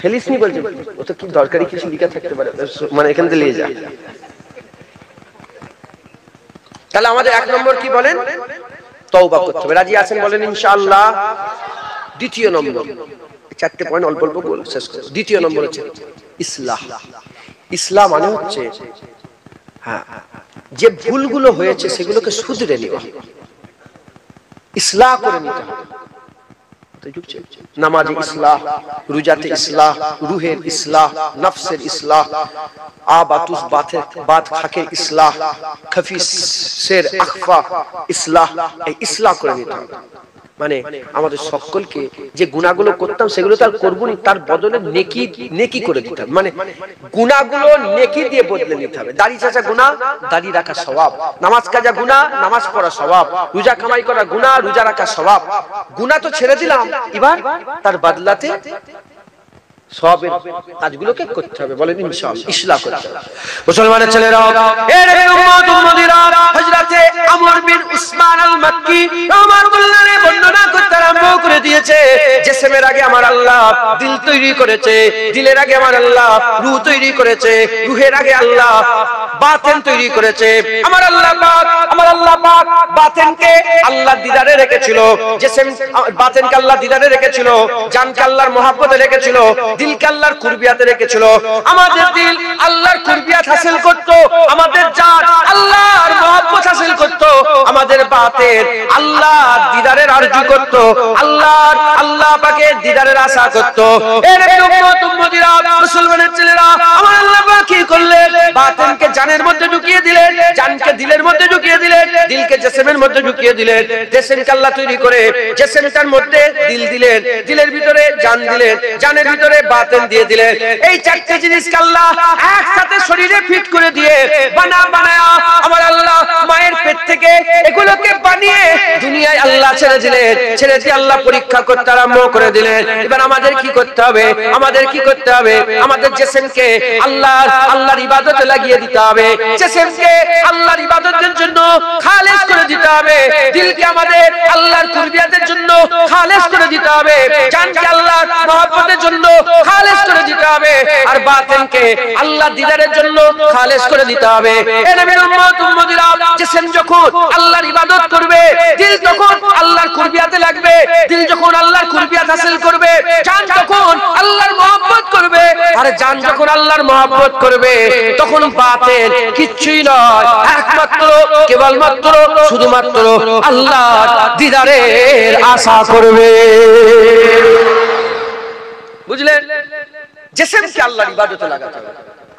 ফেলিসনি বলছে, ও তো কি দরকারি কিছু লিখা থাকতে পারে, মানে এখান থেকে নিয়ে যা। তাহলে আমাদের এক নম্বর কি বলেন? তওবা করতে হবে। রাজি আছেন বলেন ইনশাআল্লাহ? দ্বিতীয় নম্বর, চারটে পয়েন্ট অল্প অল্প বলে শেষ করব। দ্বিতীয় নম্বর হচ্ছে ইসলাহ। ইসলাম মানে হচ্ছে হ্যাঁ, যে ভুলগুলো হয়েছে সেগুলোকে শুধরে নেওয়া, ইসলাহ করে নিতে হবে। নামাজে ইসলাহ, রোজাতে ইসলাহ, রুহের ইসলাহ, নফসের ইসলাহ, আবাতুস বাত খাকের ইসলাহ, খফিসের আখফা ইসলাহ, এই ইসলাহ করে নিতে হবে। মানে আমাদের সকলকে যে গুনাহগুলো করতাম সেগুলো তো আর করব না, তার বদলে নেকি নেকি করে দিতে হবে। মানে গুনাহগুলো নেকি দিয়ে বদলে নিতে হবে। দাড়ি চাচা গুনাহ, দাড়ি রাখা সওয়াব। নামাজ কাজা গুনাহ, নামাজ পড়া সওয়াব। রোজা কামাই করা গুনাহ, রোজা রাখা সওয়াব। গুনাহ তো ছেড়ে দিলাম, এবার তার বদলাতে সওয়াবের কাজগুলোকে করতে হবে। বলেন ইনশাআল্লাহ, ইসলাহ করতে হবে। মুসলমানের ছেলেরা, এ নবীর উম্মত উম্মতিরা, হযরতে আমর বিন উসমান আল মাক্কি রাহমাতুল্লাহ আলাইহি বর্ণনা করতে আরম্ভ করে দিয়েছে, জিসমের আগে আমার আল্লাহ দিল তৈরি করেছে, দিলের আগে আমার আল্লাহ রূহ তৈরি করেছে, রূহের আগে আল্লাহ বাতিন তৈরি করেছে। আমার আল্লাহ পাক বাতিনকে আল্লাহ দিদারে রেখেছিল, জিসম বাতিনকে আল্লাহ দিদারে রেখেছিল, জানকে আল্লাহর মহব্বতে রেখেছিল, দিলকে আল্লাহর কুরবিয়াতে রেখেছিল। আমাদের দিল আল্লাহর কুরবিয়াত হাসিল করত, আমাদের জান আল্লাহর মহব্বত হাসিল করত, আমাদের বাতিন আল্লাহর দিদারের আরজু করত, আল্লাহ পাকের দিদারের আশা করত। এর উম্মত উম্মতিরা, মুসলমানের ছেলেরা, আমার আল্লাহ পাক কি করলেন? বাতিনকে জানের মধ্যে ঢুকিয়ে দিলেন, জানকে দিলের মধ্যে ঢুকিয়ে দিলেন, দিলকে জিসমের মধ্যে ঢুকিয়ে দিলেন। জিসমকে আল্লাহ তৈরি করে জিসমটার মধ্যে দিল দিলেন, দিলের ভিতরে জান দিলেন, জানের ভিতরে বাতিন দিয়ে দিলেন। এই চারটি জিনিসকে আল্লাহ একসাথে শরীরে ফিট করে দিয়ে বানায়া আমার আল্লাহ মায়ের পেট থেকে এগুলোকে বানিয়ে দুনিয়ায় আল্লাহ ছেড়ে দিলেন। ছেড়ে দিয়ে আল্লাহ পরীক্ষা করতে আরম্ভ করে দিলেন। এবার আমাদের কি করতে হবে? আমাদের জিসমকে আল্লাহর ইবাদতে লাগিয়ে দিতে হবে, জিসমকে আল্লাহর ইবাদতের জন্য খালেস করে দিতে হবে, দিলকে আমাদের আল্লাহর কুরবিয়াতের জন্য খালেস করে দিতে হবে, জানকে আল্লাহর মহব্বতের জন্য খালেস করে দিতে হবে, আর বাতিনকে আল্লাহর দিদারের জন্য খালেস করে দিতে হবে। এ নবীর উম্মত উম্মতিরা, জিসম যখন আল্লাহর ইবাদত করবে, দিল তখন আল্লাহর কুরবিয়াতে লাগবে, দিল যখন আল্লাহর কুরবিয়াত হাসিল করবে, জান যখন আল্লাহর মহব্বত করবে, আর জান যখন আল্লাহর মহব্বত করবে, তখন বাতিন কিচ্ছুই নয়, একমাত্র কেবলমাত্র শুধুমাত্র আল্লাহর দিদারের আশা করবে। বুঝলেন? জিসমকে আল্লাহর ইবাদতে লাগাতে হবে,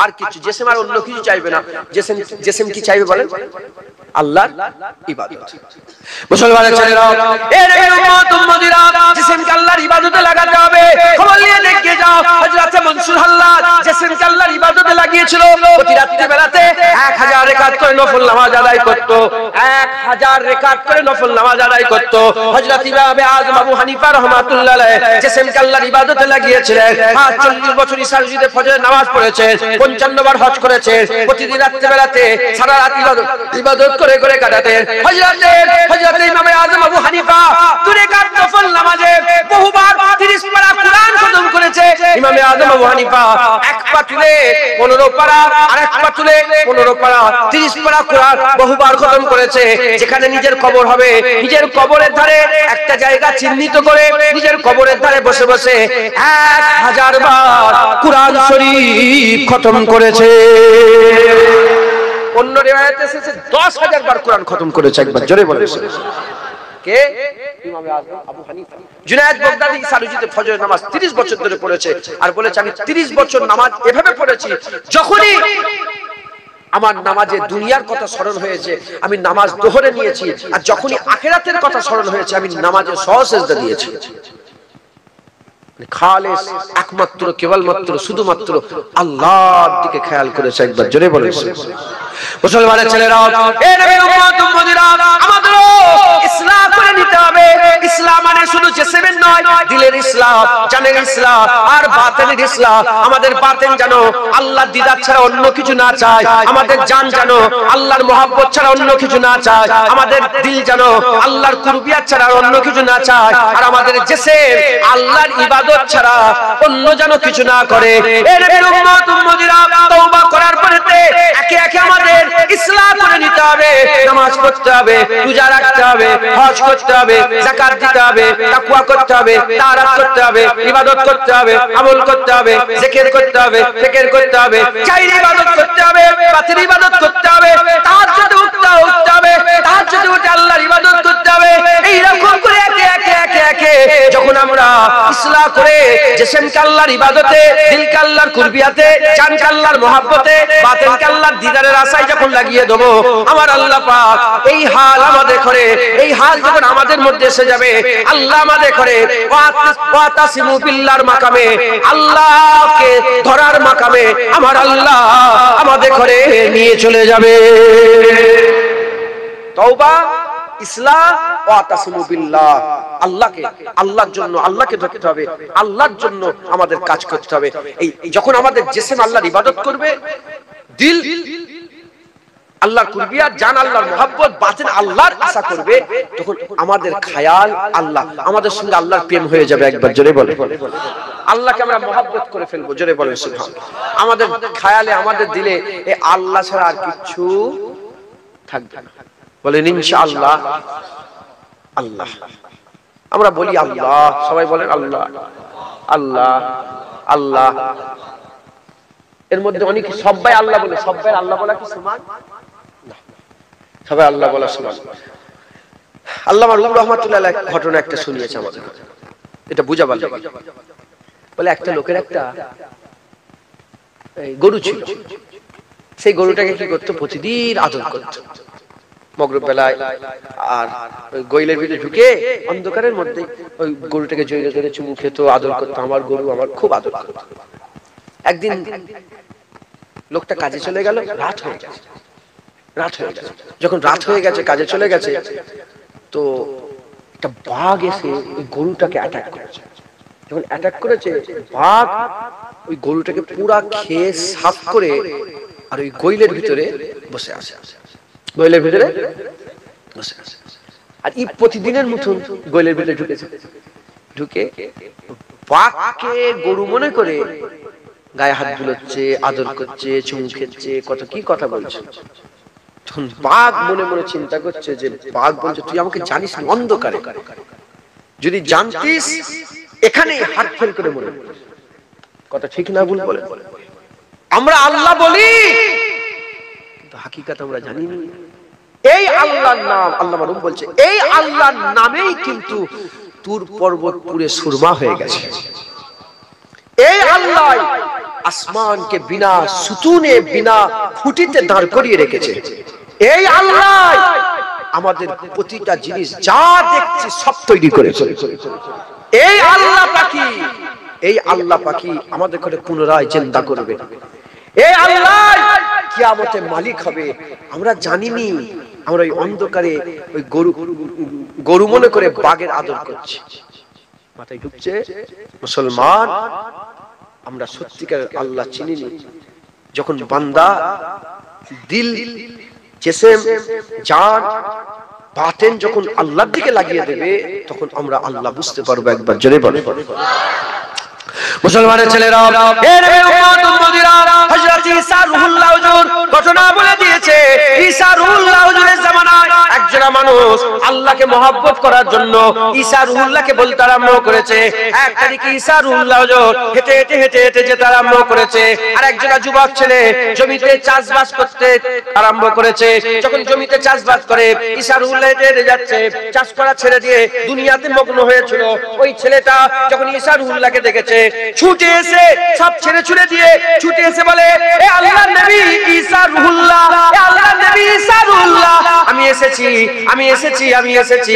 আর কিছু জিসম আর অন্য কিছু চাইবে না। জিসম কি চাইবে বলেন? আল্লাহর ইবাদত। মুসলমানের ছেলেরা, এ নবীর উম্মত উম্মতিরা, জিসমকে আল্লাহর ইবাদতে লাগাতে হবে। খবর নিয়ে দেখে যাও, হযরত মনসুর হাল্লাদ জিসমকে আল্লাহর ইবাদতে লাগিয়েছিল। প্রতি রাত্রি বেলাতে 1000 রাকাত করে নফল নামাজ আদায় করত, 1000 রাকাত করে নফল নামাজ আদায় করত। হযরত ইমাম আযম আবু হানিফা রাহমাতুল্লাহ আলাইহি জিসমকে আল্লাহর ইবাদতে লাগিয়েছিলেন। 40 বছর ঈশার মসজিদে ফজরের নামাজ পড়েছেন, 55 বার হজ করেছেন, প্রতিদিন রাতে বেলাতে সারা রাত ইবাদত করে করে কাটাতেন। হযরত ইমাম আযম আবু হানিফা 2 রাকাত নফল নামাজে বহুবার 30 পারা কোরআন খতম করেছে। ইমাম আযম আবু হানিফা এক পা তুলে 15 পারা, আরেক পা তুলে 15 পারা, 30 পারা কোরআন বহুবার খতম করেছে। যেখানে নিজের কবর হবে, নিজের কবরের ধারে একটা জায়গা চিহ্নিত করে নিজের কবরের ধারে বসে বসে 1000 বার কোরআন শরীফ খতম করেছে। অন্য রিওয়ায়াতে এসেছে 10000 বার কোরআন খতম করেছে একবার। জোরে বলেন কে? ইমাম আযম আবু হানিফা। জুনায়েদ বাগদাদি সারুজিতে ফজরের নামাজ 30 বছর ধরে পড়েছে আর বলেছে আমি 30 বছর নামাজ এভাবে পড়েছি, যখনই আমার নামাজে দুনিয়ার কথা স্মরণ হয়েছে আমি নামাজ দোহরে নিয়েছি, আর যখনই আখিরাতের কথা স্মরণ হয়েছে আমি নামাজে সহজসেজদা দিয়েছি। খালেস একমাত্র কেবলমাত্র শুধুমাত্র আল্লাহর দিকে খেয়াল করেছে একবার। জোরে বলেন মুসলমানের ছেলেরা, এ নবীর উম্মত উম্মতিরা, আমাদের ইসলাম করে নিতে হবে। ইসলাম মানে শুধু জিসমের নয়, দিলের ইসলাম, জানের ইসলাম আর বাতিনের ইসলাম। আমাদের বাতিন জানো আল্লাহর দিদার ছাড়া অন্য কিছু না চায়, আমাদের জান জানো আল্লাহর মহব্বত ছাড়া অন্য কিছু না চায়, আমাদের দিল জানো আল্লাহর কুরবিয়াত ছাড়া অন্য কিছু না চায়, আর আমাদের জিসম আল্লাহর ইবাদত ছাড়া অন্য যেন কিছু না করে। এ নবীর উম্মত উম্মতিরা, তওবা করার পরেতে একে একে আমাদের ইসলাম করে নিতে হবে। নামাজ পড়তে হবে, রোজা রাখতে হবে, হজ করতে হবে, যাকাত দিতে হবে, তাকওয়া করতে হবে, তাআরাত করতে হবে, ইবাদত করতে হবে, আমল করতে হবে, জিকির করতে হবে, ফিকির করতে হবে, চাইর ইবাদত করতে হবে, পাঁচের ইবাদত করতে হবে, তাহাজ্জুদে উঠতে হবে, তাহাজ্জুদে উঠে আল্লাহর ইবাদত করতে হবে। এই রকম করে একে একে একে একে যখন আমরা ইসলাম করে জিসমকে আল্লাহর ইবাদতে, দিলকে আল্লাহর কুরবিয়াতে, জানকে আল্লাহর মহব্বতে, বাতিনকে আল্লাহর দিদারের আশায় যখন লাগিয়ে দেব, আমার আল্লাহ পাক এই হাল আমাদের করে, এই হাল যখন আমাদের মধ্যে এসে যাবে, আল্লাহ আমাদের করে ওয়াতাসিমু বিল্লাহর মাকামে, আল্লাহকে ধরার মাকামে আমার আল্লাহ আমাদের করে নিয়ে চলে যাবে। তওবা, ইসলাম, ওয়াতাসিমু বিল্লাহ, আল্লাহকে, আল্লাহর জন্য আল্লাহকে ধরতে হবে, আল্লাহর জন্য আমাদের কাজ করতে হবে। এই যখন আমাদের জিসম আল্লাহর ইবাদত করবে, দিল আল্লাহর কুরবিয়াত, জান আল্লাহর মহব্বত, বাতিন আল্লাহর আশা করবে, তখন আমাদের খেয়াল আল্লাহ, আমাদের সঙ্গে আল্লাহর প্রেম হয়ে যাবে একবার। জোরে বলে আল্লাহকে আমরা মহব্বত করে ফেলবো। জোরে বলে সুবহানাল্লাহ। আমাদের খেয়ালে, আমাদের দিলে এই আল্লাহ ছাড়া আর কিছু থাকবে না। বলেন ইনশাআল্লাহ। আল্লাহ, আমরা বলি আল্লাহ, সবাই বলেন আল্লাহ আল্লাহ আল্লাহ। এর মধ্যে অনেক সবাই আল্লাহ বলে, সবাই আল্লাহ বলা কি সমান? সবাই আল্লাহ বলা সমান। আল্লামা রুহুল রহমাতুল্লাহ আলাইহি ঘটনা একটা শুনিয়েছে আমাদের, এটা বুঝাবার লাগে। বলে একটা লোকের একটা গরু ছিল, সেই গরুটাকে কি করতো? প্রতিদিন আদর করতো মগরিব বেলায়, আর গোইলের ভিতরে ঢুকে অন্ধকারের মধ্যে ওই গরুটাকে জড়িয়ে ধরে চুমু খেত, আদর করতো। আমার গরু আমার খুব আদর করতো। একদিন লোকটা কাজে চলে গেল, রাত হয়ে গেছে। যখন রাত হয়ে গেছে, কাজে চলে গেছে, তো একটা বাঘ এসে ওই গরুটাকে অ্যাটাক করেছে। যখন অ্যাটাক করেছে, বাঘ ওই গরুটাকে পুরা খেয়ে সাফ করে আর ওই গোইলের ভিতরে বসে আছে, গোইলের ভিতরে বসে আছে। আর এই প্রতিদিনের মতন গোইলের ভিতরে ঢুকেছে, ঢুকে বাঘকে গরু মনে করে গায়ে হাত বুলাচ্ছে, আদর করছে, চুমু খেচ্ছে, কত কি কথা বলছে। তখন বাঘ মনে মনে চিন্তা করছে যে, বাঘ বলছে তুই আমাকে জানিস না, অন্ধকারে যদি জানতিস এখানে হাত ফেল করে মরে। কথা ঠিক না ভুল বলে? আমরা আল্লাহ বলি কিন্তু হাকিকত আমরা জানি না। এই আল্লাহর নাম, আল্লাহ মারুম বলছে, এই আল্লাহর নামেই কিন্তু তুর পর্বত পুরে সুরমা হয়ে গেছে। এই আল্লাহ আসমানকে বিনা সুতুনে, বিনা খুঁটিতে দাঁড় করিয়ে রেখেছে। এই আল্লাহ আমাদের প্রতিটা জিনিস যা দেখছি সব তৈরি করেছে। এই আল্লাহ পাকি, এই আল্লাহ পাকি আমাদের করে পুনরায় জিন্দা করবে। এই আল্লাহ কিয়ামতে মালিক হবে আমরা জানিনি। আমরা ওই অন্ধকারে ওই গরু মনে করে বাঘের আদর করছি। মাথায় ঢুকছে মুসলমান, আমরা সত্যিকারের আল্লাহ চিনিনি। যখন বান্দা দিল, জিসম, জান, বাতেন যখন আল্লাহর দিকে লাগিয়ে দেবে, তখন আমরা আল্লাহ বুঝতে পারবো। একবার জোরে বলে মুসলমানের ছেলেরা, হযরত ঈসা রূহুল্লাহ হুজুর ঘটনা বলে দিয়েছে। ঈসা রূহুল্লাহ হুজুরের জামানায় একজন মানুষ আল্লাহকে মহব্বত করার জন্য ঈসা রূহুল্লাহকে বলতে আরম্ভ করেছে। এক তারিখে ঈসা রূহুল্লাহ হুজুর হেঁটে হেঁটে হেঁটে হেঁটে যেতে আরম্ভ করেছে। আর একজন যুবক ছেলে জমিতে চাষবাস করতে আরম্ভ করেছে। যখন জমিতে চাষবাস করে ঈসা রূহুল্লাহ হেঁটে হেঁটে যাচ্ছে, চাষ করা ছেড়ে দিয়ে দুনিয়াতে মগ্ন হয়েছিল। ওই ছেলেটা যখন ঈসা রূহুল্লাহকে দেখেছে, ছুটে এসে সব ছেড়ে ছুড়ে দিয়ে ছুটে এসে বলে, এ আল্লাহর নবী ঈসা রূহুল্লাহ, এ আল্লাহর নবী ঈসা রূহুল্লাহ, আমি এসেছি, আমি এসেছি, আমি এসেছি,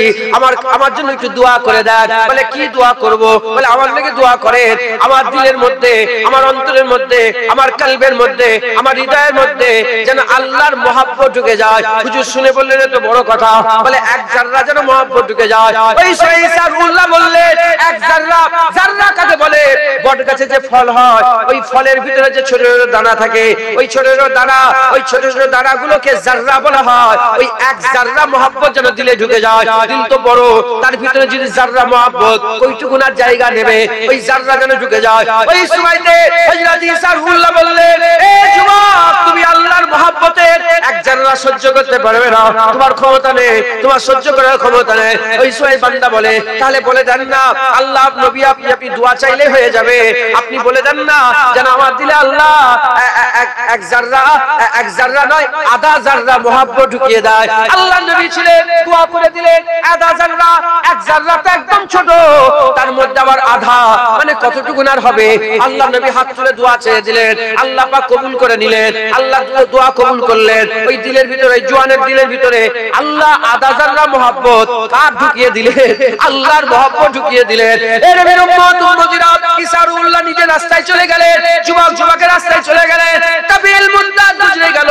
আমার জন্য একটু দোয়া করে দেন। বলে কি দোয়া করব? বলে আমার লাগি দোয়া করেন, আমার দিলের মধ্যে, আমার অন্তরের মধ্যে, আমার কলবের মধ্যে, আমার হৃদয়ের মধ্যে যেন আল্লাহর মহব্বত ঢুকে যায়। হুজুর শুনে বললেন এত বড় কথা, বলে এক জাররা যেন মহব্বত ঢুকে যায়। ওই ঈসা রূহুল্লাহ বললেন এক জাররা, জাররা কাকে বলে? বট গাছে যে ফল হয়, ওই ফলের ভিতরে যে ছোট ছোট দানা থাকে, ওই ছোট ছোট দানা, ওই ছোট ছোট দানাগুলোকে জাররা বলা হয়। ওই এক জাররা মহব্বত যেন দিলে ঢুকে যায়। দিল তো বড়, তার ভিতরে যদি জাররা মহব্বত কইটুকুনার জায়গা নেবে, ওই জাররা যেন ঢুকে যায়। ওই সময়তে হযরত ঈসা রূহুল্লাহ বললেন, এ যুবক, তুমি আল্লাহর মহব্বতের এক জাররা সহ্য করতে পারবে না, তোমার ক্ষমতা নেই, তোমার সহ্য করার ক্ষমতা নেই। ওই সময় বান্দা বলে, তাহলে বলে দেন না আল্লাহ নবী, আপনি দোয়া চাইলে হয়ে যাবে, আপনি বলে দেন না যেন আমার দিলে আল্লাহ এক জাররা নয় আধা জাররা মহব্বত ঢুকিয়ে দেয়। আল্লাহ নবী ছিলেন, দোয়া করে দিলেন আধা জাররা। এক জাররা তো একদম ছোট, তার মধ্যে আবার আধা, মানে কতটুকু আর হবে? আল্লাহ নবী হাত তুলে দোয়া চেয়ে দিলেন, আল্লাহ পাক কবুল করে নিলেন। আল্লাহ দোয়া কবুল করলেন। ওই দিলের ভিতরে, জওয়ানের দিলের ভিতরে আল্লাহ আধা জাররা মহব্বত কার ঢুকিয়ে দিলেন? আল্লাহর মহব্বত ঢুকিয়ে দিলেন। এর নবীর উম্মত উম্মতিরা ঈসা রূহুল্লাহ নিজের রাস্তায় চলে গেলেন, যুবকের রাস্তায় চলে গেলেন। তাবিল মুদ্দাত গুজরে গেল।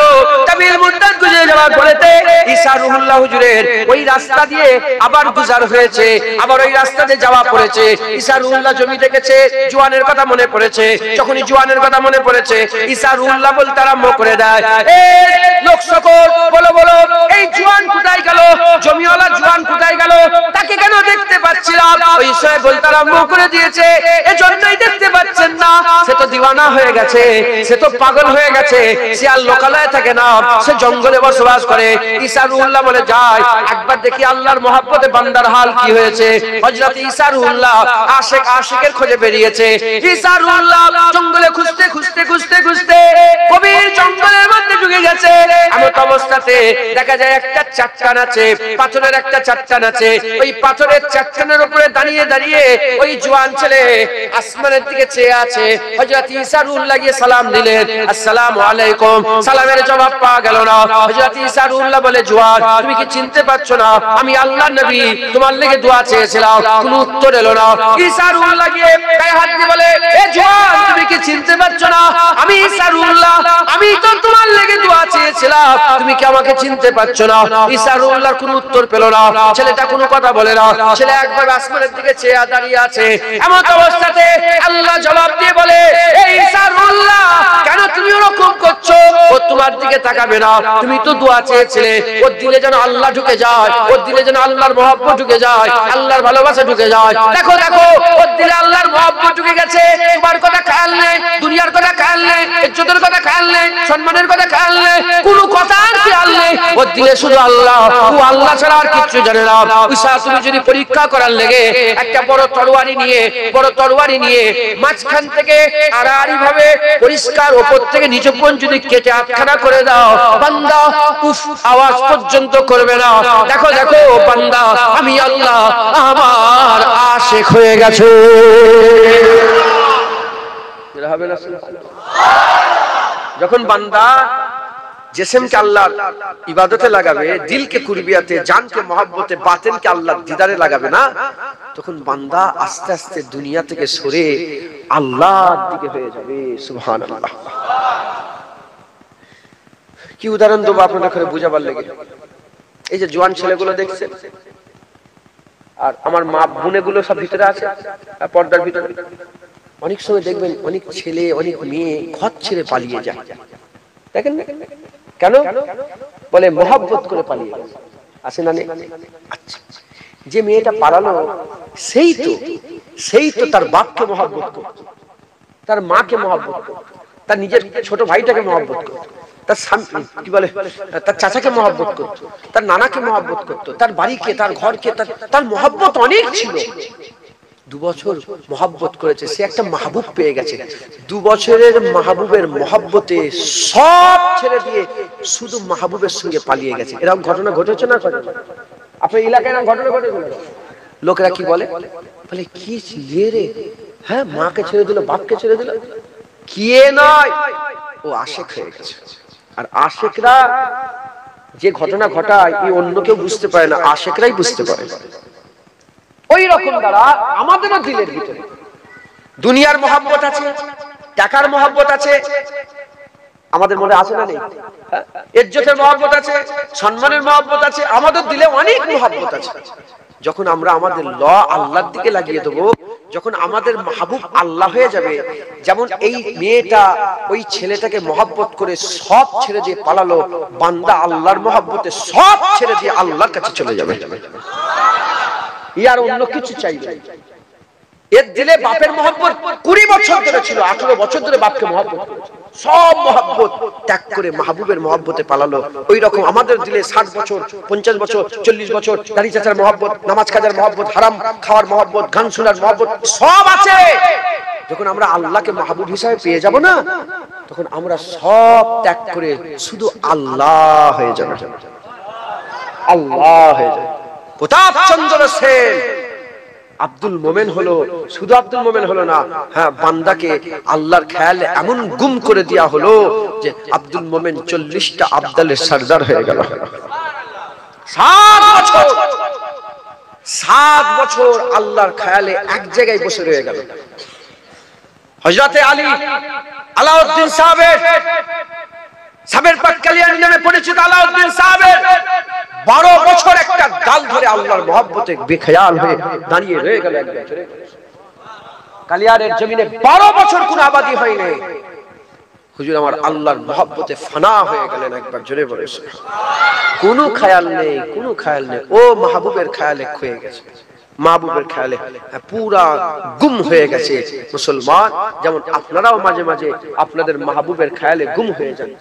তাবিল মুদ্দাত গুজরে যাওয়ার পরেতে ঈসা রূহুল্লাহ হুজুরের ওই রাস্তা দিয়ে আবার গুজার হয়েছে, আবার ওই রাস্তাতে যাওয়া পড়েছে। ঈসা রূহুল্লাহ জমি দেখেছে, জওয়ানের কথা মনে পড়েছে। যখনই জওয়ানের কথা মনে পড়েছে, ঈসা রূহুল্লাহ বলতে আরম্ভ করে দেয়, এই লোক সকল বলো বলো, এই জওয়ান কোথায় গেল? জমিওয়ালা জওয়ান কোথায় গেল? তাকে কেন দেখতে পাচ্ছিলাম? ওই সময় বলতে আরম্ভ করে দিয়েছে, এজন্যই দেখতে পাচ্ছেন না, সে তো দিওয়ানা হয়ে গেছে, সে তো পাগল হয়ে গেছে, সে আর লোকালয়ে থাকে না, সে জঙ্গলে বসবাস করে। ঈসা রূহুল্লাহ বলে, যায় একবার দেখি আল্লাহর মহব্বতে বান্দার হাল কি হয়েছে। হযরত ঈসা রূহুল্লাহ আশিকের খোঁজে বেরিয়েছে। ঈসা রূহুল্লাহ জঙ্গলে খুঁজতে খুঁজতে খুঁজতে খুঁজতে গভীর জঙ্গলের মধ্যে ঢুকে গেছে। এমন অবস্থাতে দেখা যায় একটা চাট্টান আছে, পাথরের একটা চাট্টান আছে। ওই পাথরের চাট্টানের উপরে দাঁড়িয়ে দাঁড়িয়ে ওই জওয়ান ছেলে আসমানের দিকে চেয়ে আছে। হযরত ঈসা রূহুল্লাহ গিয়ে সালাম দিলেন, আসসালামু আলাইকুম। সালামের জবাব পাওয়া গেল না। হযরত ঈসা রূহুল্লাহ বলে, জওয়ান, তুমি কি চিনতে পারছো না আমি আল্লাহর নবী, তোমার লেগে দোয়া চেয়েছিলাম, কোনো উত্তর এলো না। ঈসা রূহুল্লাহ গিয়ে গায়ে হাত দিয়ে বলে, এ জওয়ান, তুমি কি চিনতে পারছো না আমি ঈসা রূহুল্লাহ, আমি তো তোমার লেগে দোয়া চেয়েছিলাম, তুমি কি আমাকে চিনতে পারছো না? ঈসা রূহুল্লাহর কোনো উত্তর পেল না। ছেলেটা কোনো কথা বলে না। ছেলে একবার আসমানের দিকে চেয়ে দাঁড়িয়ে আছে। এমন অবস্থাতে আল্লাহ জবাব দিয়ে বলে, এই ঈসা রূহুল্লাহ, কেন তুমি ওরকম করছো? ও তোমার দিকে তাকাবে না, তুমি তো দোয়া চেয়েছিলে ওর দিলে যেন আল্লাহ ঢুকে যায়, ওর দিলে যেন আল্লাহর মহব্বত ঢুকে যায়, আল্লাহর ভালোবাসা ঢুকে যায়। দেখো দেখো, ওর দিলে আল্লাহর মহব্বত ঢুকে গেছে। তোমার কথা খেয়াল নেই, দুনিয়ার কথা খেয়াল নেই, ইজ্জতের কথা খেয়াল নেই, সম্মানের কথা খেয়াল নেই, কোনো কথা আর খেয়াল নেই। ওর দিলে শুধু আল্লাহ, ও আল্লাহ ছাড়া আর কিচ্ছু জানে না। ঈসা, তুমি যদি পরীক্ষা করার লেগে একটা বড় তরবারি নিয়ে মাঝখান থেকে আড়াআড়ি ভাবে পরিষ্কার উপর থেকে নিচে পর্যন্ত যদি কেটে আটখানা করে দাও, বান্দা উফ আওয়াজ পর্যন্ত করবে না। দেখো দেখো বান্দা, আমি আল্লাহ আমার আশিক হয়ে গেছে। যখন বান্দা जिस्म के अल्लाह इबादते लगाबे, दिल के कुरबियाते, जान के मोहब्बते, बातिन के अल्लाह दीदारे लगाबे ना, तखन बांदा आस्ते आस्ते दुनिया थेके सरे आल्लाहर दिके हये जाबे। सुबहानाल्लाह। কি উদাহরণ দেবো আপনাদের করে বুঝাবার লেগে। এই যে জোয়ান ছেলেগুলো দেখছে, আর আমার মা বোনেগুলো সব ভিতরে আছে পর্দার ভিতরে, অনেক সময় দেখবেন অনেক ছেলে অনেক মেয়ে ঘর ছেড়ে পালিয়ে যায়। দেখেন কেন? বলে মহব্বত করে পালিয়ে গেছে। আসে না? আচ্ছা, যে মেয়েটা পালালো সেই তো তার বাপকে মহব্বত করত, তার মাকে মহব্বত করত, তার নিজের ছোট ভাইটাকে মহব্বত করত, তার কি বলে তার চাচাকে মহব্বত করত, তার নানাকে মহব্বত করত, তার বাড়িকে, তার ঘরকে, তার মহব্বত অনেক ছিল। 2 বছর মহব্বত করেছে, সে একটা মাহবুব পেয়ে গেছে। 2 বছরের মাহবুবের মহব্বতে সব ছেড়ে দিয়ে শুধু মাহবুবের সঙ্গে পালিয়ে গেছে। এরকম ঘটনা ঘটেছে না? আপনার এলাকায় এরকম ঘটনা ঘটেছে? লোকেরা কি বলে, বলে কি রে, হ্যাঁ মাকে ছেড়ে দিল, বাপকে ছেড়ে দিল, কি নয়, ও আশেক হয়ে গেছে। আর আশেকরা যে ঘটনা ঘটায় এই অন্য কেউ বুঝতে পারে না, আশেকরাই বুঝতে পারে। ওই রকম দ্বারা আমাদেরও দিলের ভিতরে দুনিয়ার মহব্বত আছে, টাকার মহব্বত আছে, আমাদের মনে আছে না নেই? ইজ্জতের মহব্বত আছে, সম্মানের মহব্বত আছে, আমাদের দিলে অনেক মহব্বত আছে। যখন আমরা আমাদের ল আল্লাহর দিকে লাগিয়ে দেবো, যখন আমাদের মাহবুব আল্লাহ হয়ে যাবে, যেমন এই মেয়েটা ওই ছেলেটাকে মহব্বত করে সব ছেড়ে দিয়ে পালালো, বান্দা আল্লাহর মহব্বতে সব ছেড়ে দিয়ে আল্লাহর কাছে চলে যাবে। ইয়ার অন্য কিছু চাইবে। এর দিলে বাপের মহব্বত 20 বছর ধরে ছিল, 18 বছর ধরে বাপকে মহব্বত করেছে, সব মহব্বত ত্যাগ করে মাহবুবের মহব্বতে পালালো। ওই রকম আমাদের দিলে 60 বছর, 50 বছর, 40 বছর দাড়ি চাচার মহব্বত, নামাজ কাজার মহব্বত, হারাম খাওয়ার মহব্বত, গান শোনার মহব্বত সব আছে। যখন আমরা আল্লাহকে মাহবুব হিসাবে পেয়ে যাব না, তখন আমরা সব ত্যাগ করে শুধু আল্লাহ হয়ে যাব, আল্লাহ হয়ে যাব। প্রতাপ চন্দ্র সেন আব্দুল মোমেন হলো, শুধু আব্দুল মোমেন হলো না, হ্যাঁ বান্দাকে আল্লাহর খেয়ালে এমন গুম করে দেয়া হলো যে আব্দুল মোমেন 40টা আব্দালের সরদার হয়ে গেল। 7 বছর আল্লাহর খেয়ালে এক জায়গায় বসে রয়ে গেল। হযরতে আলী আলাউদ্দিন সাবের পাক কালিয়ানি নামে পরিচিত আলাউদ্দিন সাহেবের 12 বছর একটা ডাল ধরে আল্লাহর মহব্বতে বেখেয়াল হয়ে দাঁড়িয়ে রয়ে গেল। কালিয়ারের জমিনে 12 বছর কোন আবাদি হয়নি। হুজুর আমার আল্লাহর মহব্বতে ফানা হয়ে গেলেন। একবার জোরে বলে কোনো খেয়াল নেই, কোনো খেয়াল নেই, ও মাহবুবের খেয়ালে খয়ে গেছে, মাহবুবের খেয়ালে পুরা গুম হয়ে গেছে। মুসলমান, যেমন আপনারাও মাঝে মাঝে আপনাদের মাহবুবের খেয়ালে গুম হয়ে যান,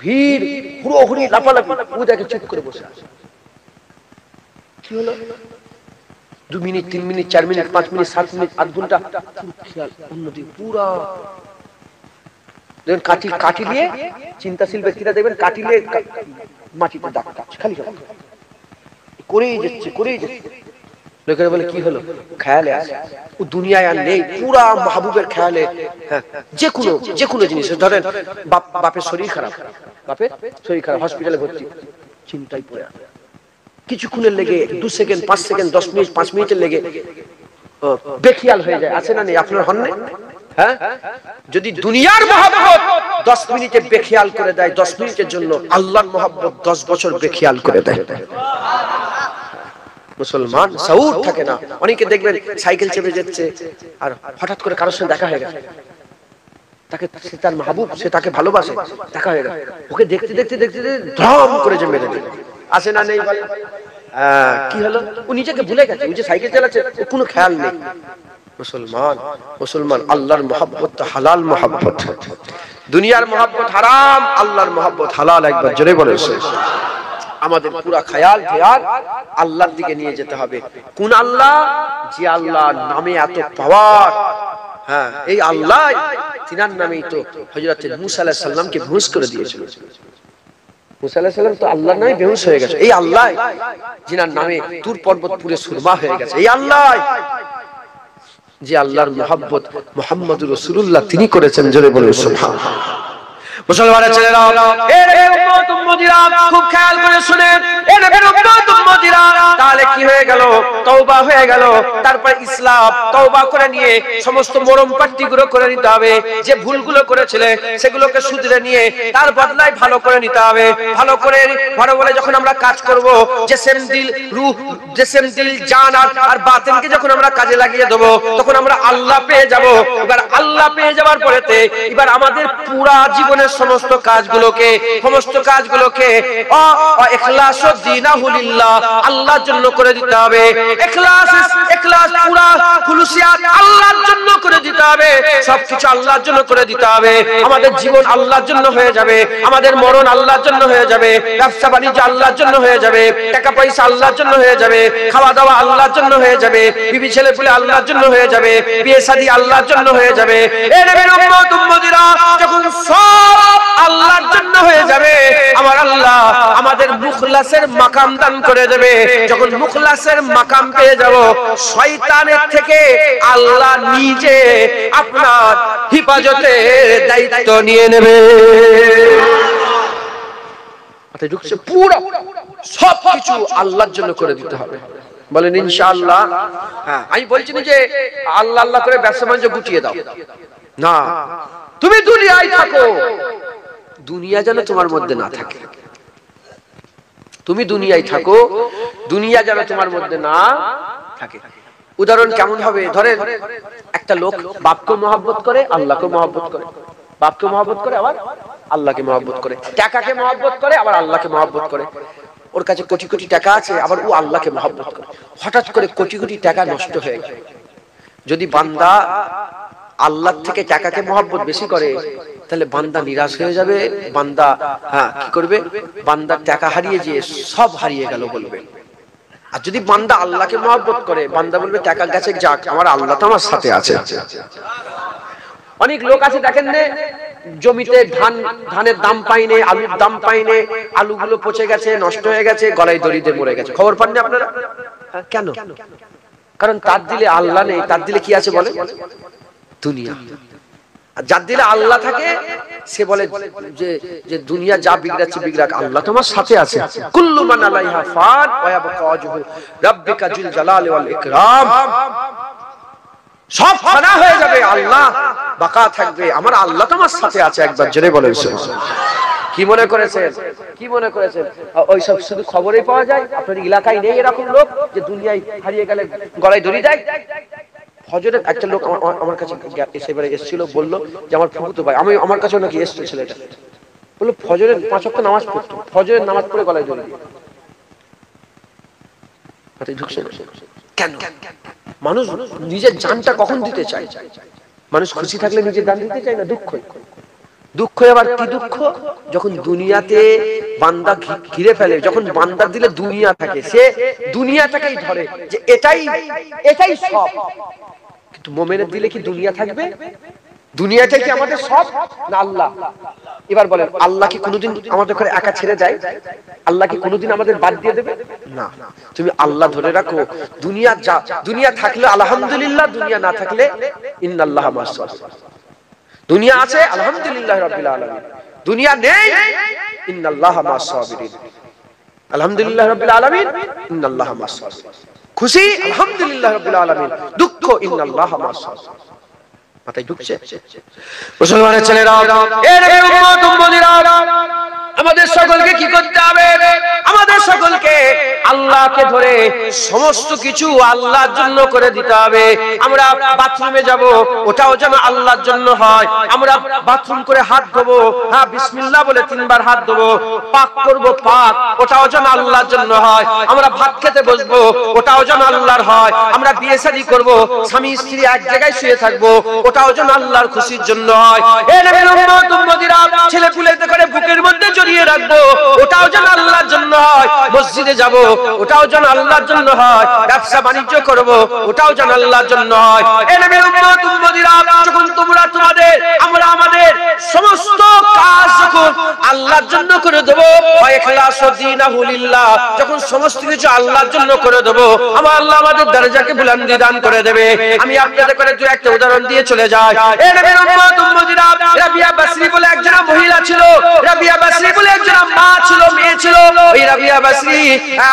ভিড় হুড়োহুড়ি লাফালাফি, ও দেখে চুপ করে বসে আছে। কি হলো? 2 minute, 3 minute, 4 minute, 5 minute, 7 minute, আধ ঘন্টা খেয়াল অন্যদিকে পুরা। দেখবেন কাঠি দিয়ে চিন্তাশীল ব্যক্তিরা দেখবেন কাঠি দিয়ে মাটিতে দাগ কাটছে, খালি করেই যাচ্ছে। লোকেরা বলে কি হলো? খেয়ালে আছে, ও দুনিয়ায় আর নেই, পুরা মাহবুবের খেয়ালে। হ্যাঁ, যে কোনো জিনিস ধরেন, বাপের শরীর খারাপ, হসপিটালে ভর্তি, চিন্তায় পড়ে আছে, কিছুক্ষণের লেগে 2 সেকেন্ড, 5 সেকেন্ড, 10 মিনিট, 5 মিনিটের লেগে বেখিয়াল হয়ে যায়। আছে না নেই? আপনার হন না? হ্যাঁ, যদি দুনিয়ার মহব্বত 10 মিনিটে বেখিয়াল করে দেয়, 10 মিনিটের জন্য আল্লাহর মহব্বত 10 বছর বেখিয়াল করে দেয়। মুসলমান সাউর থাকে না। অনেকে দেখবেন সাইকেল চেপে যাচ্ছে, আর হঠাৎ করে কারোর সঙ্গে দেখা হয়ে গেছে, তাকে সে তার মাহবুব, সে তাকে ভালোবাসে, দেখা হয়ে গেছে, ওকে দেখতে দেখতে দেখতে ধম করে যে মেরে দিল। আসে না নেই? কি হলো? ও নিজেকে ভুলে গেছে, ও যে সাইকেল চালাচ্ছে ও কোনো খেয়াল নেই। মুসলমান আল্লাহর মহব্বত তো হালাল মহব্বত, দুনিয়ার মহব্বত হারাম, আল্লাহর মহব্বত হালাল। একবার জোরে বলে আমাদের পুরা খেয়াল আল্লাহর দিকে নিয়ে যেতে হবে। কোন আল্লাহ? যে আল্লাহর নামে এত পাওয়ার। হ্যাঁ, এই আল্লাহ, তিনার নামেই তো হযরত মুসা আলাইহিস সালামকে বেহুশ করে দিয়েছিল। মুসা আলাইহিস সালাম তো আল্লাহর নামে বেহুশ হয়ে গেছে। এই আল্লাহ যিনার নামে তুর পর্বত পুরে সুরমা হয়ে গেছে। এই আল্লাহ, যে আল্লাহর মহব্বত মুহাম্মদুর রাসূলুল্লাহ তিনি করেছেন। জোরে বলে সুবহানাল্লাহ। মুসলমানের ছেলেরা, এর উম্মত উম্মতিরা খুব খেয়াল করে শুনেন, এর নবীর উম্মত উম্মতিরা, তাহলে কি হয়ে গেল? তওবা হয়ে গেল। তারপর ইসলাম তওবা করে নিয়ে সমস্ত মরম পাট্টিগুলো করে নিতে হবে, যে ভুলগুলো করেছিলে সেগুলোকে শুধরে নিয়ে তার বদলায় ভালো করে নিতে হবে। ভালো করে ভালো বলে যখন আমরা কাজ করব, জিসম দিল রূহ, জিসম দিল জান আর বাতিনকে যখন আমরা কাজে লাগিয়ে দেব, তখন আমরা আল্লাহ পেয়ে যাব। এবার আল্লাহ পেয়ে যাওয়ার পরেতে এবার আমাদের পুরা জীবনের সমস্ত কাজগুলোকে ইখলাসু দীনাহু লিল্লাহ, আল্লাহর জন্য করে দিতে হবে। ইখলাস পুরা খুলুসিয়াত আল্লাহর জন্য করে দিতে হবে। সবকিছু আল্লাহর জন্য করে দিতে হবে। আমাদের জীবন আল্লাহর জন্য হয়ে যাবে, আমাদের মরণ আল্লাহর জন্য হয়ে যাবে, ব্যবসা বাণিজ্য আল্লাহর জন্য হয়ে যাবে, টাকা পয়সা আল্লাহর জন্য হয়ে যাবে, খাওয়া দাওয়া আল্লাহর জন্য হয়ে যাবে, বিবি ছেলে পুলে আল্লাহর জন্য হয়ে যাবে, বিয়ে শাদী আল্লাহর জন্য হয়ে যাবে। এই নবীর উম্মত উম্মতিরা যখন সব আল্লাহর জন্য হয়ে যাবে, আমার আল্লাহ আমাদের মুখলাসের মাকাম দান করে দেবে। যখন মুখলাসের মাকাম পেয়ে যাব, শয়তানের থেকে আল্লাহ নিজে আপনার হিফাজতের দায়িত্ব নিয়ে নেবে। ঢুকছে, পুরো সবকিছু আল্লাহর জন্য করে দিতে হবে। বলেন ইনশাআল্লাহ। হ্যাঁ, আমি বলছি না যে আল্লাহ আল্লাহ করে ব্যবসা বাণিজ্য গুটিয়ে দাও, না, তুমি দুনিয়ায় থাকো, দুনিয়া যেন তোমার মধ্যে না থাকে। তুমি দুনিয়ায় থাকো, দুনিয়া যেন তোমার মধ্যে না থাকে। উদাহরণ কেমন হবে? ধরেন একটা লোক বাপকে মহব্বত করে, আল্লাহকে মহব্বত করে, বাপকে মহব্বত করে আবার আল্লাহকে মহব্বত করে, টাকাকে মহব্বত করে আবার আল্লাহকে মহব্বত করে। ওর কাছে কোটি কোটি টাকা আছে, আবার ও আল্লাহকে মহব্বত করে। হঠাৎ করে কোটি কোটি টাকা নষ্ট হয়ে গেল। যদি বান্দা আল্লাহ থেকে টাকাকে মহব্বত বেশি করে, তাহলে বান্দা নিরাশ হয়ে যাবে। বান্দা কি করবে? বান্দার টাকা হারিয়ে যে সব হারিয়ে গেল বলবে। আর যদি বান্দা আল্লাহকে মহব্বত করে, বান্দা বলবে টাকা গেছে যাক, আমার আল্লাহ তো আমার সাথে আছে। অনেক লোক আছে দেখেন না, জমিতে ধানের দাম পাইনে, আলুর দাম পাইনে, আলুগুলো পচে গেছে, নষ্ট হয়ে গেছে, গলায় দড়িতে মরে গেছে। খবর পাননি আপনারা? কেন? কারণ তার দিলে আল্লাহ নেই, তার দিলে কি আছে বলে? দুনিয়া। আর যার দিলে আল্লাহ থাকে সে বলে যে দুনিয়া যা বিগড়াচ্ছে বিগড়াক, আল্লাহ তোমার সাথে আছে। কুল্লু মান আলাইহা ফান ওয়া ইয়াবকা ওয়াজহু রাব্বিকা যুল জালালি ওয়াল ইকরাম। সব ফানা হয়ে যাবে, আল্লাহ বাকা থাকবে। আমার আল্লাহ তোমার সাথে আছে। একবার জোরে বলেন সুবহানাল্লাহ। কি মনে করেছেন? কি মনে করেছেন ওই সব শুধু খবরেই পাওয়া যায়? আপনার এলাকায় নেই এরকম লোক যে দুনিয়ায় হারিয়ে গেলে গলায় দড়ি দেয়? ফজরের একটা লোক আমার কাছে এসেবারে এসেছিল, বলল যে আমার ফুফুতো ভাই, আমার কাছেও নাকি এসেছে ছেলেটা, বললো ফজরের 5 ওয়াক্ত নামাজ পড়তো, ফজরের নামাজ পড়ে গলায় দড়ি দিয়ে। ঢুকছে না কেন? মানুষ নিজের জানটা কখন দিতে চায়? মানুষ খুশি থাকলে নিজের জান দিতে চায় না, দুঃখ আবার কি দুঃখ? যখন দুনিয়াতে বান্দা ঘিরে ফেলে, যখন বান্দার দিলে দুনিয়া থাকে, সে দুনিয়াটাকেই ধরে যে এটাই সব। কিন্তু মুমিনের দিলে কি দুনিয়া থাকবে? দুনিয়াটাই কি আমাদের সব না আল্লাহ? এবার বলেন, আল্লাহ কি কোনোদিন আমাদের করে একা ছেড়ে যায়? আল্লাহ কি কোনোদিন আমাদের বাদ দিয়ে দেবে? না। তুমি আল্লাহ ধরে রাখো। দুনিয়া থাকলে আলহামদুলিল্লাহ, দুনিয়া না থাকলে ইন্নাল্লাহা মা'আস সাবিরিন। দুনিয়া আছে আলহামদুলিল্লাহ রাব্বিল আলামিন, দুনিয়া নেই ইন্নাল্লাহা মা'আস সাবিরিন। আলহামদুলিল্লাহ রাব্বিল আলামিন, ইন্নাল্লাহা মা'আস সাবিরিন। খুশি আলহামদুলিল্লাহ রাব্বিল আলামিন, দুঃখ ইন্নাল্লাহা মা'আস সাবিরিন। মাথায় ঢুকছে? মুসলমানের ছেলেরা, এ নবীর উম্মত উম্মতিরা, আমাদের সকলকে কি করতে হবে? আমাদের সকলকে আল্লাহকে ধরে সমস্ত কিছু আল্লাহর জন্য করে দিতে হবে। আমরা বাথরুমে যাব, ওটাও যেন আল্লাহর জন্য হয়। আমরা বাথরুম করে হাত ধোবো, বিসমিল্লাহ বলে 3 বার হাত ধোবো। পাক করব, পাক, ওটাও যেন আল্লাহর জন্য হয়। আমরা ভাত খেতে বসবো, ওটাও যেন আল্লাহর হয়। আমরা বিয়ে শাদী করব, স্বামী স্ত্রী এক জায়গায় শুয়ে থাকবো, ওটাও যেন আল্লাহর খুশির জন্য হয়। এ নবীর উম্মত উম্মতিরা, ছেলে পুলেতে করে বুকের মধ্যে জড়িয়ে রাখবো, ওটাও যেন আল্লাহর জন্য হয়। মসজিদে যাব, ওটাও যেন আল্লাহর জন্য হয়। ব্যবসা বাণিজ্য করব, ওটাও যেন আল্লাহর জন্য হয়। এ নবীর উম্মত উম্মতিরা, যখন তোমরা তোমাদের আমরা আমাদের সমস্ত কাজ যখন আল্লাহর জন্য করে দেব, ইখলাসু দীনাহু লিল্লাহ, যখন সমস্ত কিছু আল্লাহর জন্য করে দেব, আমার আল্লাহ আমাদের দরজাকে বুলন্দি দান করে দেবে। আমি আপনাদের করে দু একটা উদাহরণ দিয়ে চলে যাই। এ নবীর উম্মত উম্মতিরা, রাবিয়া বাসরি বলে একজন মহিলা ছিল। রাবিয়া বাসরি বলে একজন মা ছিল, মেয়ে ছিল। ওই রাবিয়া বাসরি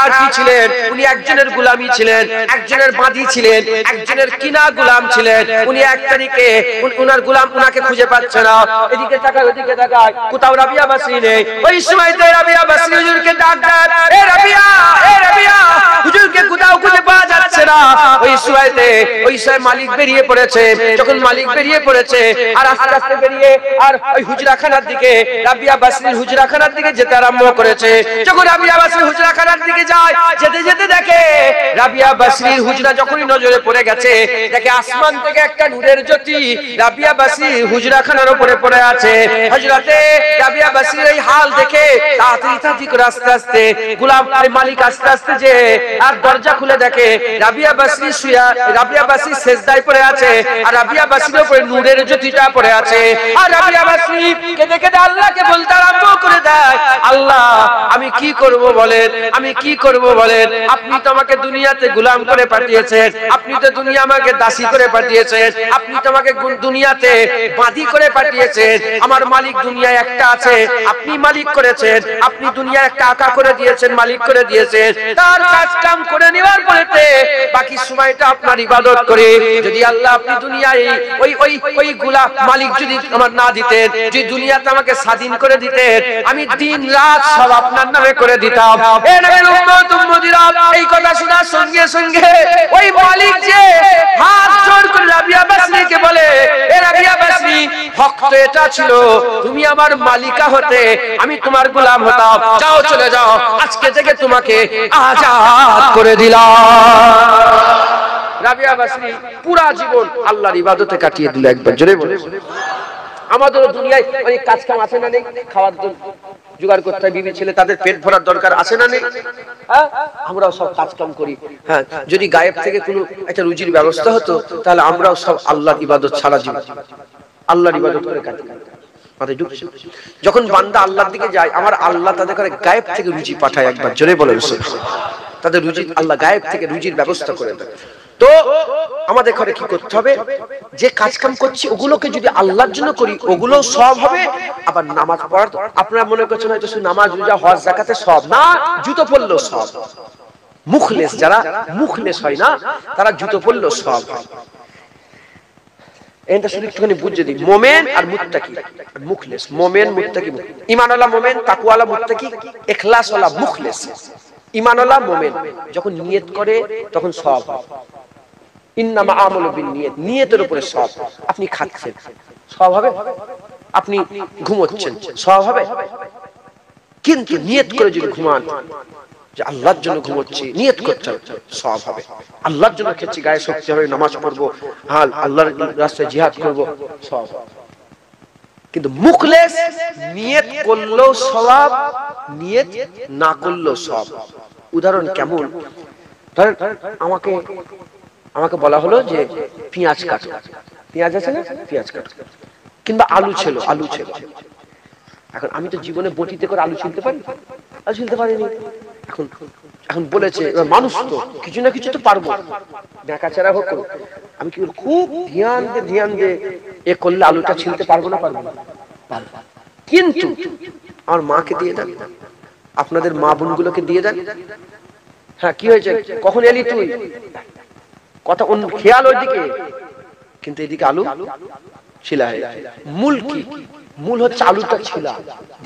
আর কি ছিলেন, উনি একজনের গোলামি ছিলেন, একজনের বাঁধি ছিলেন, একজনের কিনা গোলাম ছিলেন। উনি এক তারিখে উনার গোলাম উনাকে খুঁজে পাচ্ছে না, এদিকে তাকায় ওদিকে তাকায়, কোথাও রাবিয়া বাসরি নেই। ওই সময়তে রাবিয়া বাসরি হুজুরকে ডাক দেন, এ রাবিয়া, এ রাবিয়া, হুজুরকে কোথাও খুঁজে পাওয়া যাচ্ছে না। ওই সময়তে ওই সময় মালিক বেরিয়ে পড়েছে। যখন মালিক বেরিয়ে পড়েছে আর আস্তে আস্তে বেরিয়ে আর ওই হুজরাখানার দিকে, রাবিয়া বাসরির হুজরাখানার দিকে যেতে আরম্ভ করেছে। যখন রাবিয়া বাসরি হুজরাখানার দিকে যায়, যেতে যেতে দেখে রাবিয়া বাসরির হুজরা যখনই নজরে পড়ে গেছে, দেখে আসমান থেকে একটা নূরের জ্যোতি রাবিয়া বাসরির হুজরাখানার উপরে পড়ে আছে। হযরতে রাবিয়া বাসরির এই হাল দেখে তাড়াতাড়ি করে আস্তে আস্তে গোলাম মালিক আস্তে আস্তে যে আর দরজা খুলে দেখে রাবিয়া বাসরি শুয়া, রাবিয়া বাসরি সেজদায় পড়ে আছে আর রাবিয়া বাসরির উপরে নূরের জ্যোতিটা পড়ে আছে। আর রাবিয়া বাসরি কেঁদে কেঁদে আল্লাহকে বলতে আরম্ভ করে দেয়, আল্লাহ আমি কি করব বলেন, আমি কি করব বলেন, আপনি তো আমাকে দুনিয়াতে গোলাম করে পাঠিয়েছেন, আপনি তো দুনিয়া আমাকে দাসী করে পাঠিয়েছেন, আপনি তো আমাকে দুনিয়াতে বাঁধি করে পাঠিয়েছেন। আমার মালিক দুনিয়ায় একটা আছে, আপনি মালিক করেছেন, আপনি দুনিয়া একটা আকা করে দিয়েছেন, মালিক করে দিয়েছেন। তার কাজ কাম করে নেওয়ার পরেতে বাকি সময়টা আপনার ইবাদত করে, যদি আল্লাহ আপনি দুনিয়ায় ওই ওই ওই গোলাম মালিক যদি আমার না দিতেন, যে দুনিয়াতে আমাকে স্বাধীন করে দিতেন, আমি দিন রাত সব আপনার নামে করে দিতাম। এ নবীর উম্মত উম্মতিরা, এই কথা শোনার সঙ্গে সঙ্গে ওই মালিক যে হাত জোড় করে রাবিয়া বাসরিকে বলে, এ রাবিয়া বাসরি, হক তো এটা ছিল তুমি আমার মালিকা হতে, আমি তোমার গোলাম হতাম, যাও চলে যাও, আজকে থেকে তোমাকে আজাদ করে দিলাম। রাবিয়া বাসরি পুরা জীবন আল্লাহর ইবাদতে কাটিয়ে দিল। একবার জোরে বলে। আমাদের দুনিয়ায় অনেক কাজ কাম আছে না নেই, খাওয়ার জন্য জোগাড় করতে হয়, বিবি ছেলে তাদের পেট ভরার দরকার আছে না নেই, হ্যাঁ আমরাও সব কাজ কাম করি। হ্যাঁ, যদি গায়েব থেকে কোনো একটা রুজির ব্যবস্থা হতো, তাহলে আমরাও সব আল্লাহর ইবাদত ছাড়া জীবন আল্লাহর ইবাদত করে কাটি। যখন বান্দা আল্লাহর দিকে যায়, আমার আল্লাহ তাদের করে গায়েব থেকে রুজি পাঠায়। একবার জোরে বলেন, তাদের রুজি আল্লাহ গায়েব থেকে রুজির ব্যবস্থা করে দেয়। তো আমাদের ঘরে কি করতে হবে, যে কাজ কাম করছি ওগুলোকে যদি আল্লাহর জন্য করি, ওগুলো সব হবে। আবার নামাজ পড়ার, আপনারা মনে করছেন হয়তো শুধু নামাজ, রোজা, হজ, যাকাতে সব না, জুতো পরলেও সব। মুখলেস, যারা মুখলেস হয় না, তারা জুতো পরলেও সব হয়। এটা শুধু একটুখানি বুঝে দিই, মোমেন আর মুত্তাকি। মুখলেস, মোমেন, মুত্তাকি। ঈমানওয়ালা মোমেন, তাকওয়ালা মুত্তাকি, ইখলাসওয়ালা মুখলেস। ঈমানওয়ালা মোমেন যখন নিয়ত করে তখন সব হয়। ইন্নামা আমালু বিন্নিয়াত, নিয়তের উপরে সব। আপনি খাচ্ছেন সব হবে, আপনি ঘুমোচ্ছেন সব হবে, কিন্তু নিয়ত করে যদি ঘুমান যে আল্লাহর জন্য ঘুমোচ্ছি, নিয়ত করতে হবে, সব হবে। আল্লাহর জন্য খেয়েছি, গায়ে শক্তি হবে, নামাজ পড়বো, হাল আল্লাহর রাস্তায় জিহাদ করবো, সব। কিন্তু মুখলেস, নিয়ত করলেও সওয়াব, নিয়ত না করলেও সব। উদাহরণ কেমন, ধরেন আমাকে বলা হলো যে পেঁয়াজ কাটো, পেঁয়াজ আছে না, পেঁয়াজ কাটো, কিংবা আলু ছিল, আলু ছিল। এখন আমি তো জীবনে বটিতে করে আলু ছিলতে পারি, আলু ছিলতে পারিনি। এখন বলেছে, মানুষ তো কিছু না কিছু তো পারবো, বেকাচারা হোক, আমি কি খুব ধ্যান দিয়ে এ করলে আলুটা ছিলতে পারবো না, পারবো না। কিন্তু আমার মাকে দিয়ে দেন, আপনাদের মা বোনগুলোকে দিয়ে দেন। হ্যাঁ, কি হয়েছে, কখন এলি তুই, কথা খেয়াল ওই দিকে, কিন্তু এদিকে আলু ছিলা। মূল কি, মূল হচ্ছে আলুটা ছিলা,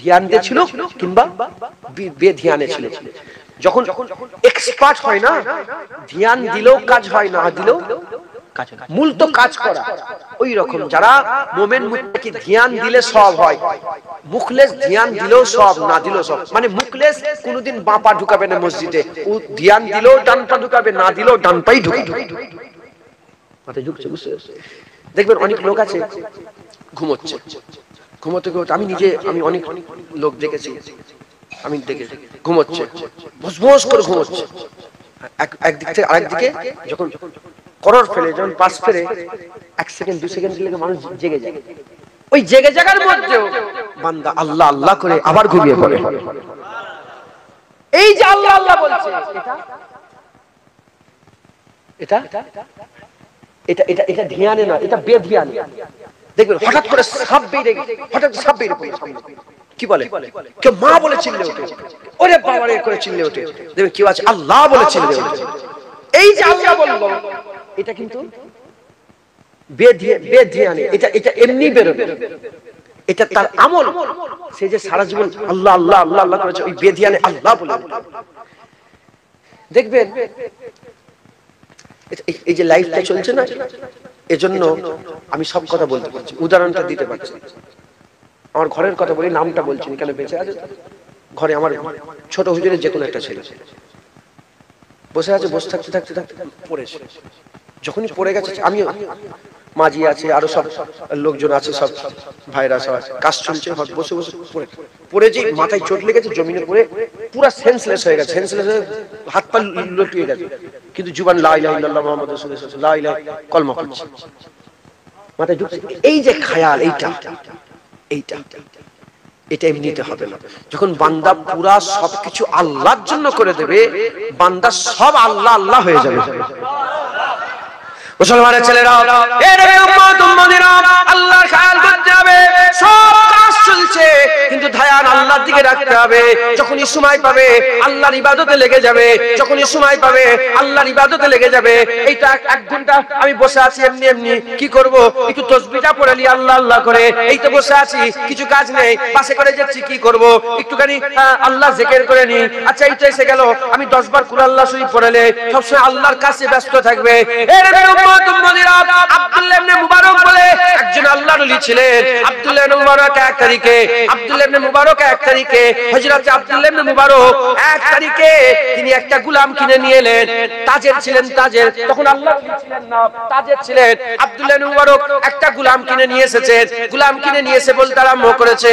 ধ্যান দিয়েছিল কিংবা বেধ্যানে ছিল। যখন এক্সপার্ট হয় না, ধ্যান দিলেও কাজ হয়, না দিলেও কাজ হয়। মূল তো কাজ করা। ওই রকম যারা মোমেন মুত্তাকি, ধ্যান দিলে সব হয়। মুখলেস ধ্যান দিলেও সব, না দিলেও সব। মানে মুখলেস কোনোদিন বাঁ পা ঢুকাবে না মসজিদে, ও ধ্যান দিলেও ডান পা ঢুকাবে, না দিলেও ডান পাই ঢুকাবে। মাথায় ঢুকছে, বুঝতে? দেখবেন অনেক লোক আছে ঘুমোচ্ছে, ঘুমোতে ঘুমোতে আমি অনেক লোক দেখেছি, আমি দেখেছি ঘুমোচ্ছে, বস করে ঘুমোচ্ছে। একদিক থেকে আরেক দিকে যখন করর ফেলে, যখন পাশ ফেলে, 1 সেকেন্ড 2 সেকেন্ড লেগে মানুষ জেগে যায়। ওই জেগে জাগার মধ্যেও বান্দা আল্লাহ আল্লাহ করে আবার ঘুমিয়ে পড়ে। এই যে আল্লাহ আল্লাহ বলছে, এটা এটা এটা এটা ধ্যানে না, এটা বেধ্যানে। দেখবেন হঠাৎ করে সাপ বেরিয়ে গেছে, হঠাৎ সাপ বেরিয়ে পড়ে সামনে, কি বলে, কেউ মা বলে চিল্লে ওঠে, ওরে বাবা রে করে চিল্লে ওঠে। দেখবেন কেউ আছে আল্লাহ বলে চিল্লে ওঠে। এই যে আল্লাহ বলবো, এটা কিন্তু বেধিয়ানে, এটা এমনি বেরোবে, এটা তার আমল। সে যে সারা জীবন আল্লাহ আল্লাহ আল্লাহ আল্লাহ করেছে, ওই বেধিয়ানে আল্লাহ বলে। দেখবেন এই যে লাইফটা চলছে না, এজন্য আমি সব কথা বলতে পারছি, উদাহরণটা দিতে পারছি। আমার ঘরের কথা বলি, নামটা বলছি কেন, বেঁচে আছে ঘরে আমার ছোট হুজুরের যে কোনো একটা ছেলে বসে আছে, বসে থাকতে থাকতে থাকতে পড়েছে। যখনই পড়ে গেছে, আমি মাঝি আছে, আরো সব লোকজন আছে, সব ভাইরা সব কাজ চলছে, বসে বসে পড়ে যে মাথায় চোট লেগেছে, জমিনে পড়ে পুরো সেন্সলেস হয়ে গেছে, সেন্সলেস হয়ে হাত পা লটকে গেছে, কিন্তু জুবান লা ইলাহা ইল্লাল্লাহ মুহাম্মাদুর রাসূলুল্লাহ লা ইলাহা কলমা পড়ছে, মাথায় ঢুকছে। এই যে খেয়াল, এটা এমনিতে হবে না। যখন বান্দা পুরা সবকিছু আল্লাহর জন্য করে দেবে, বান্দা সব আল্লাহ আল্লাহ হয়ে যাবে। মুসলমানের ছেলেরা, এর উম্মত উম্মতিরা, আল্লাহর খেয়াল করতে হবে। সব কাজ চলছে, কিন্তু ধ্যান আল্লাহর দিকে রাখতে হবে। যখনই সময় পাবে আল্লাহর ইবাদতে লেগে যাবে, যখনই সময় পাবে আল্লাহর ইবাদতে লেগে যাবে। এইটা 1 ঘন্টা আমি বসে আছি, এমনি এমনি কি করব, একটু তাসবিহটা পড়ে নি আল্লাহ আল্লাহ করে, এই তো বসে আছি, কিছু কাজ নেই, বাসে করে যাচ্ছি, কি করব, একটুখানি আল্লাহ জিকির করে নি, আচ্ছা এইটা এসে গেল, আমি 10 বার কুরআন আল্লাহ শরীফ পড়লে সবসময় আল্লাহর কাছে ব্যস্ত থাকবে। এর উম্মত উম্মতিরা, আব্দুল্লাহ ইবনে মুবারক বলে একজন আল্লাহর ওলি ছিলেন। আব্দুল্লাহ ইবনে মুবারক 1 তারিখে, আব্দুল্লাহ ইবনে মুবারক 1 তারিখে, হযরত আব্দুল্লাহ ইবনে মুবারক 1 তারিখে তিনি একটা গোলাম কিনে নিয়ে এলেন। তাজের ছিলেন, তাজের, তখন আল্লাহ ছিলেন না, তাজের ছিলেন। আব্দুল্লাহ ইবনে মুবারক একটা গোলাম কিনে নিয়ে এসেছেন। গোলাম কিনে নিয়ে এসে বলতে আরম্ভ করেছে,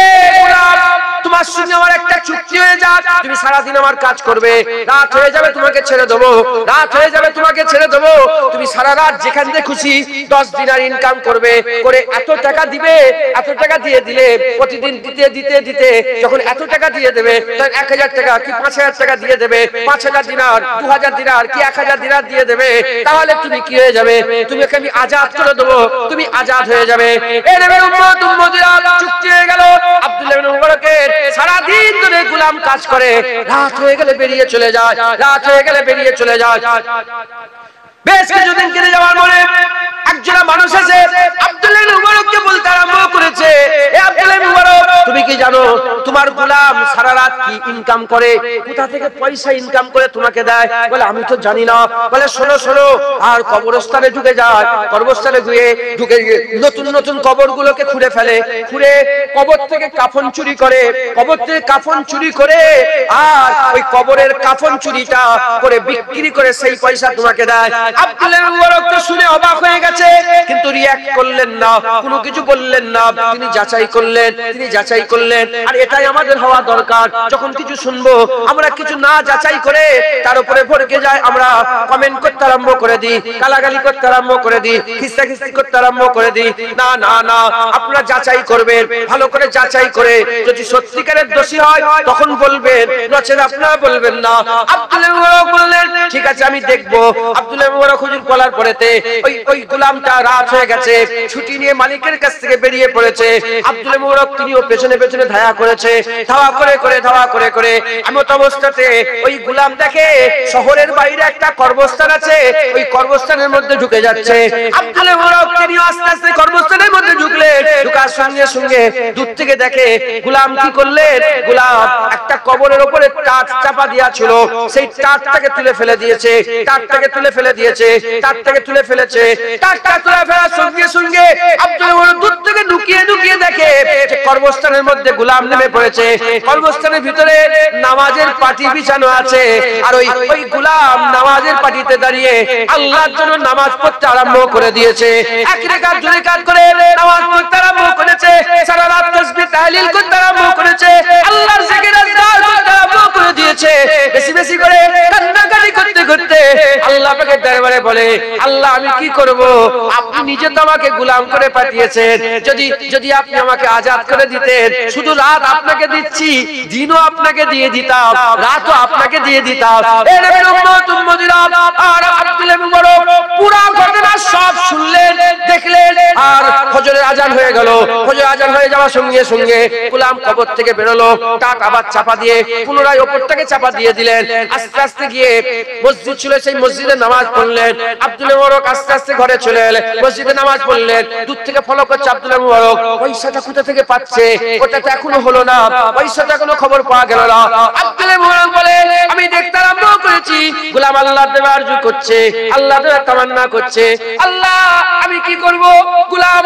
এ গোলাম, তোমার সঙ্গে আমার একটা চুক্তি হয়ে যাক, তুমি সারা দিন আমার কাজ করবে, রাত হয়ে যাবে তোমাকে ছেড়ে দেবো, রাত হয়ে যাবে তোমাকে ছেড়ে দেবো, তুমি সারা রাত যেখান থেকে খুশি 10 দিনার ইনকাম করবে, করে এত টাকা দিবে, এত টাকা দিয়ে দিলে প্রতিদিন দিতে দিতে দিতে যখন এত টাকা দিয়ে দেবে, তখন 1000 টাকা কি 5000 টাকা দিয়ে দেবে, 5000 দিনার, 2000 দিনার কি 1000 দিনার দিয়ে দেবে, তাহলে তুমি কি হয়ে যাবে, তোমাকে আমি আজাদ করে দেবো, তুমি আজাদ হয়ে যাবে। এই নেবে উম্মত উম্মতিরা, চুক্তি হয়ে গেল। আব্দুল্লাহ ইবনে মুবারকের সারা দিন ধরে গোলাম কাজ করে, রাত হয়ে গেলে বেরিয়ে চলে যায়, রাত হয়ে গেলে বেরিয়ে চলে যায়। বেশ কিছুদিন কেটে যাওয়ার পরে একজন মানুষ এসে আব্দুল্লাহ ইবনে মুবারককে বলতে আরম্ভ করেছে, এ আব্দুল্লাহ ইবনে মুবারক, তুমি কি জানো তোমার গোলাম সারা রাত কি ইনকাম করে, কোথা থেকে পয়সা ইনকাম করে তোমাকে দেয়? বলে আমি তো জানি না। বলে শোনো শোনো, আর কবরস্থানে ঢুকে যায়, কবরস্থানে ঢুকে নতুন নতুন কবরগুলোকে খুঁড়ে ফেলে, খুঁড়ে কবর থেকে কাফন চুরি করে, কবর থেকে কাফন চুরি করে, আর ওই কবরের কাফন চুরিটা করে বিক্রি করে সেই পয়সা তোমাকে দেয়। আব্দুল্লাহ ইবনে মুবারক তো শুনে অবাক হয়ে গেছে, কিন্তু রিঅ্যাক্ট করলেন না, কোনো কিছু বললেন না। তিনি যাচাই করলেন, তিনি যাচাই করলেন। আর এটাই আমাদের হওয়া দরকার, যখন কিছু শুনবো আমরা কিছু না যাচাই করে তার উপরে ভরকে যায়, আমরা কমেন্ট করতে আরম্ভ করে দিই, গালাগালি করতে আরম্ভ করে দিই, খিস্তাখিস্তি করতে আরম্ভ করে দিই। না না না, আপনারা যাচাই করবেন, ভালো করে যাচাই করে, যদি সত্যিকারের দোষী হয় তখন বলবেন, নচেত আপনারা বলবেন না। আব্দুল্লাহ ইবনে মুবারক বললেন, ঠিক আছে আমি দেখবো। আব্দুল্লাহ ইবনে মুবারক হুজুর বলার পরেতে ওই গোলামটা রাত হয়ে গেছে, ছুটি নিয়ে মালিকের কাছ থেকে বেরিয়ে পড়েছে। আব্দুল্লাহ ইবনে মুবারক তিনিও পেছনে পেছনে ধাওয়া করেছে, ধাওয়া করে করে এমত অবস্থাতে ওই গোলাম দেখে শহরের বাইরে একটা কর্মস্থান আছে, ওই কর্মস্থানের মধ্যে ঢুকে যাচ্ছে। আব্দুল্লাহ ইবনে মুবারক তিনি আস্তে আস্তে কর্মস্থানের মধ্যে ঢুকলেন, ঢোকার সঙ্গে সঙ্গে দূর থেকে দেখে গোলাম কি করলেন, গোলাম একটা কবরের উপরে টাট চাপা দিয়া ছিল, সেই টাটটাকে তুলে ফেলে দিয়েছে, টাটটাকে তুলে ফেলে দিয়েছে, টাটটাকে তুলে ফেলেছে। টাটটা তুলে ফেলার সঙ্গে সঙ্গে আব্দুল্লাহ ইবনে দূর থেকে লুকিয়ে লুকিয়ে দেখে কর্মস্থানের মধ্যে গোলাম নেমে পড়েছে। কর্মস্থানের ভিতরে নামাজের পাটি বিছানো আছে, আর ওই গোলাম নামাজের পাটিতে দাঁড়িয়ে আল্লাহর জন্য নামাজ পড়তে আরম্ভ করে দিয়েছে। এক রাকাত দুই রাকাত করে নামাজ পড়তে আরম্ভ করেছে, সারা রাত তাসবিহ তাহলিল করতে আরম্ভ করেছে, আল্লাহর জিকির আজকার করতে আরম্ভ করে দিয়েছে। বেশি বেশি করে কান্নাকাটি করতে করতে আল্লাহ পাকের দরবারে বলে, আল্লাহ আমি কি করব, আপনি নিজে তো আমাকে গোলাম করে পাঠিয়েছেন, যদি আপনি আমাকে আজাদ করে দিতেন, শুধু রাত আপনাকে দিচ্ছি, দিনও আপনাকে দিয়ে দিতাম, রাতও আপনাকে দিয়ে দিতাম। এ নবীর উম্মত উম্মতিরা, আর আব্দুল্লাহ মুবারক পুরো ঘটনা সব শুনলেন, দেখলেন। আর ফজরের আজান হয়ে গেল। ফজরের আজান হয়ে যাওয়ার সঙ্গে সঙ্গে গোলাম কবর থেকে বেরোলো, টাক আবার চাপা দিয়ে পুনরায় ওপরটাকে চাপা দিয়ে দিলেন। আস্তে আস্তে গিয়ে মসজিদ ছিল, সেই মসজিদে নামাজ পড়লেন। আব্দুল্লাহ মুবারক আস্তে আস্তে ঘরে চলে এলেন, মসজিদে নামাজ পড়লেন। দূর থেকে ফলো করছে আব্দুল্লাহ মুবারক, পয়সাটা কোথা থেকে পাচ্ছে, ওটা তো এখনো হলো না, পয়সাটা এখনো খবর পাওয়া গেল না। আব্দুল্লাহ মুবারক বলে, আমি দেখতে আরম্ভ করেছি গোলাম আল্লাহর দেওয়া আরজু করছে, আল্লাহর দেওয়া তামান্না করছে, আল্লাহ আমি কি করব, গোলাম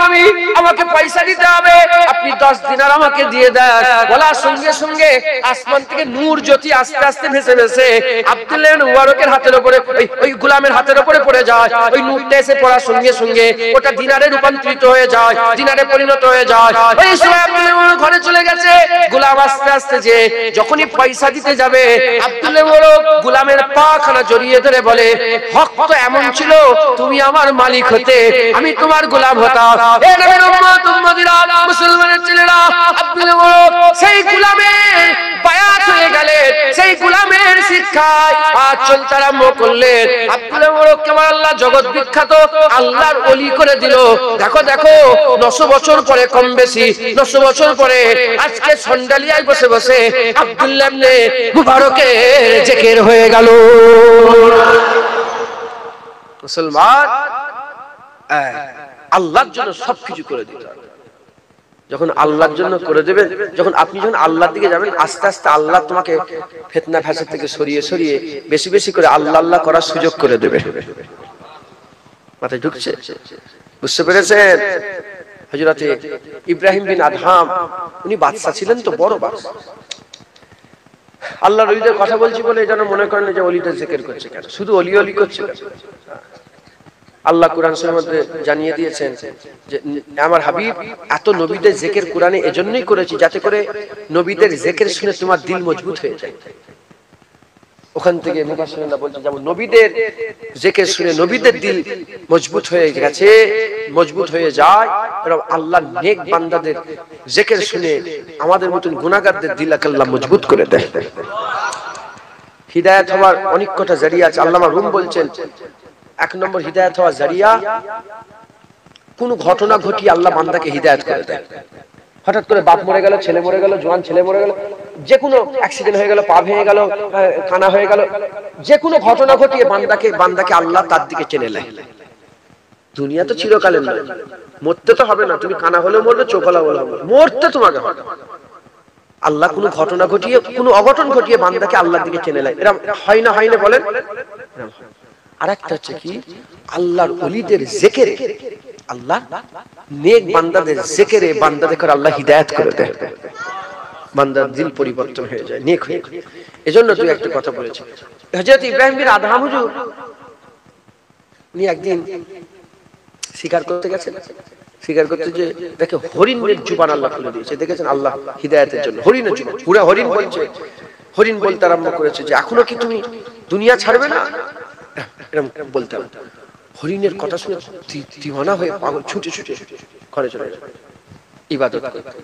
আমাকে পয়সা দিতে হবে, আপনি 10 দিনার আমাকে দিয়ে দেন। বলার সঙ্গে সঙ্গে আসমান থেকে নূর জ্যোতি আস্তে আস্তে ভেসে ভেসে আব্দুল্লাহ মুবারকের হাতের উপরে, ওই গোলামের হাতের উপরে পড়ে যায়। ওই নূরটা এসে পড়ার সঙ্গে সঙ্গে ওটা দিনারে রূপান্তরিত হয়ে যায়, দিনারে পরিণত হয়ে যায়। ওই সময় আব্দুল্লাহ মুবারক ঘরে চলে গেছে। গোলাম আস্তে আস্তে যে যখনই পয়সা দিতে যাবে, আব্দুল্লাহ মুবারক গোলামের পা খানা জড়িয়ে ধরে বলে, হক তো এমন ছিল, তুমি আমার মালিক হতে, আমি তোমার গোলাম হতাম। এ নবীর উম্মত উম্মতিরা, মুসলমানের ছেলেরা, আব্দুল্লাহ মুবারক সেই গোলামের বায়াত হয়ে গেলেন, সেই গোলামের শিক্ষায় আজ চলতে আরম্ভ করলেন। আব্দুল্লাহ মুবারক কেমন আল্লাহ জগৎ বিখ্যাত আল্লাহর ওলি করে দিল। দেখো দেখো 900 বছর পরে, কম বেশি 900 বছর পরে আজকে সন্ডালিয়ায় বসে বসে আব্দুল্লাহ ইবনে মুবারকের জিকির হয়ে গেল। মুসলমান আল্লাহর জন্য সবকিছু করে দিতে হবে। যখন আল্লাহর জন্য করে দেবেন, যখন আপনি যখন আল্লাহর দিকে যাবেন, আস্তে আস্তে আল্লাহ তোমাকে ফিতনা ফাসাদ থেকে সরিয়ে সরিয়ে বেশি বেশি করে আল্লাহ আল্লাহ করার সুযোগ করে দেবে। মাথায় ঢুকছে? বুঝতে পেরেছেন? হযরত ইব্রাহিম বিন আদহাম উনি বাদশা ছিলেন, তো বড় বাদশা। আল্লাহর ওলিদের কথা বলছি বলে যেন মনে করেন যে ওলিদের জিকির করছে কেন, শুধু ওলি ওলি করছে কেন। আল্লাহ কোরআন শরীফের মধ্যে জানিয়ে দিয়েছেন যে আমার হাবিব এত নবীদের জিকির কোরআনে এজন্যই করেছি যাতে করে নবীদের জিকির শুনে তোমার দিল মজবুত হয়ে যায়। ওখান থেকে মুফাসসিরিনরা বলছেন যেমন নবীদের জিকির শুনে নবীদের দিল মজবুত হয়ে গেছে, মজবুত হয়ে যায়, এবং আল্লাহর নেক বান্দাদের জিকির শুনে আমাদের মতন গুনাহগারদের দিল আল্লাহ মজবুত করে দেয়। হিদায়াত হওয়ার অনেক কটা জারিয়া আছে। আল্লামা রুম বলছেন 1 নম্বর হিদায়াত হওয়ার জারিয়া, কোন ঘটনা ঘটিয়ে আল্লাহ বান্দাকে হিদায়াত করে দেয়। হঠাৎ করে বাপ মরে গেল, ছেলে মরে গেল, জওয়ান ছেলে মরে গেল, যে কোনো অ্যাক্সিডেন্ট হয়ে গেল, পা ভেঙে গেল, কানা হয়ে গেল, যে কোনো ঘটনা ঘটিয়ে বান্দাকে আল্লাহ তার দিকে টেনে নেয়। দুনিয়া তো চিরকালের নয়, মরতে তো হবে না, তুমি কানা হলেও মরবে, চোখ হলেও মরবে, মরতে তোমাকে হবে। আল্লাহ কোনো ঘটনা ঘটিয়ে, কোনো অঘটন ঘটিয়ে বান্দাকে আল্লাহর দিকে টেনে নেয়। এরকম হয় না, হয় না বলেন? আরেকটা হচ্ছে কি, আল্লাহর ওলিদের জিকিরে, আল্লাহ নেক বান্দাদের জিকিরে বান্দাদের করে আল্লাহ হিদায়াত করে দেয়, বান্দার দিল পরিবর্তন হয়ে যায়, নেক হয়ে যায়। এজন্য তুই একটা কথা বলেছিস, হযরত ইব্রাহিম বিন আদহাম হুজুর উনি একদিন শিকার করতে গেছেন। শিকার করতে যে দেখে হরিণের জুবান আল্লাহ খুলে দিয়েছে, দেখেছেন আল্লাহ হিদায়াতের জন্য হরিণের জুবান, পুরো হরিণ বলছে, হরিণ বলতে আরম্ভ করেছে যে এখনো কি তুমি দুনিয়া ছাড়বে না, এরকম বলতে হবে। হরিণের কথা শুনে দিওয়ানা হয়ে পাগল ছুটে ছুটে ঘরে চলে যায় ইবাদত করতে।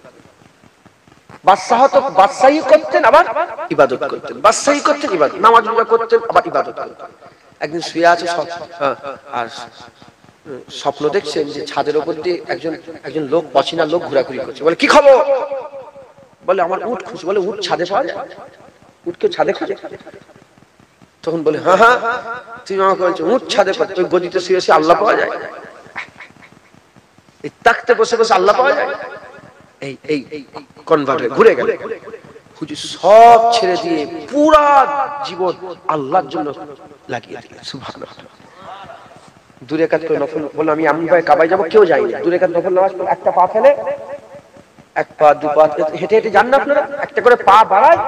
বাদশাহী করতেন, আবার ইবাদত করতেন, বাদশাহী করতেন, ইবাদত, নামাজ রোজা করতেন, আবার ইবাদত করতেন। একদিন শুয়ে আছে আর স্বপ্ন দেখছেন যে ছাদের উপর দিয়ে একজন লোক, অচেনা লোক ঘোরাঘুরি করছে। বলে কি খবর? বলে আমার উট খুঁজছে। বলে উট ছাদে পাওয়া যায়? উটকে ছাদে খুঁজে? তখন বলে হ্যাঁ হ্যাঁ, তুমি আমাকে বলছো উট ছাদে পাওয়া যায়, ওই গদিতে শুয়ে শুয়ে আল্লাহ পাওয়া যায়, এই তাকতে বসে বসে আল্লাহ পাওয়া যায়। এই কনভার্ট হয়ে ঘুরে গেল। হুজুর সব ছেড়ে দিয়ে পুরা জীবন আল্লাহর জন্য লাগিয়ে দিলেন। সুবহানাল্লাহ। 2 রাকাত করে নফল বলে আমি এমন ভাবে কাবায় যাবো, কেউ যায়নি। 2 রাকাত নফল নামাজ পড়ে একটা পা ফেলে, 1 পা 2 পা হেঁটে হেঁটে যান না আপনারা, একটা করে পা বাড়ায়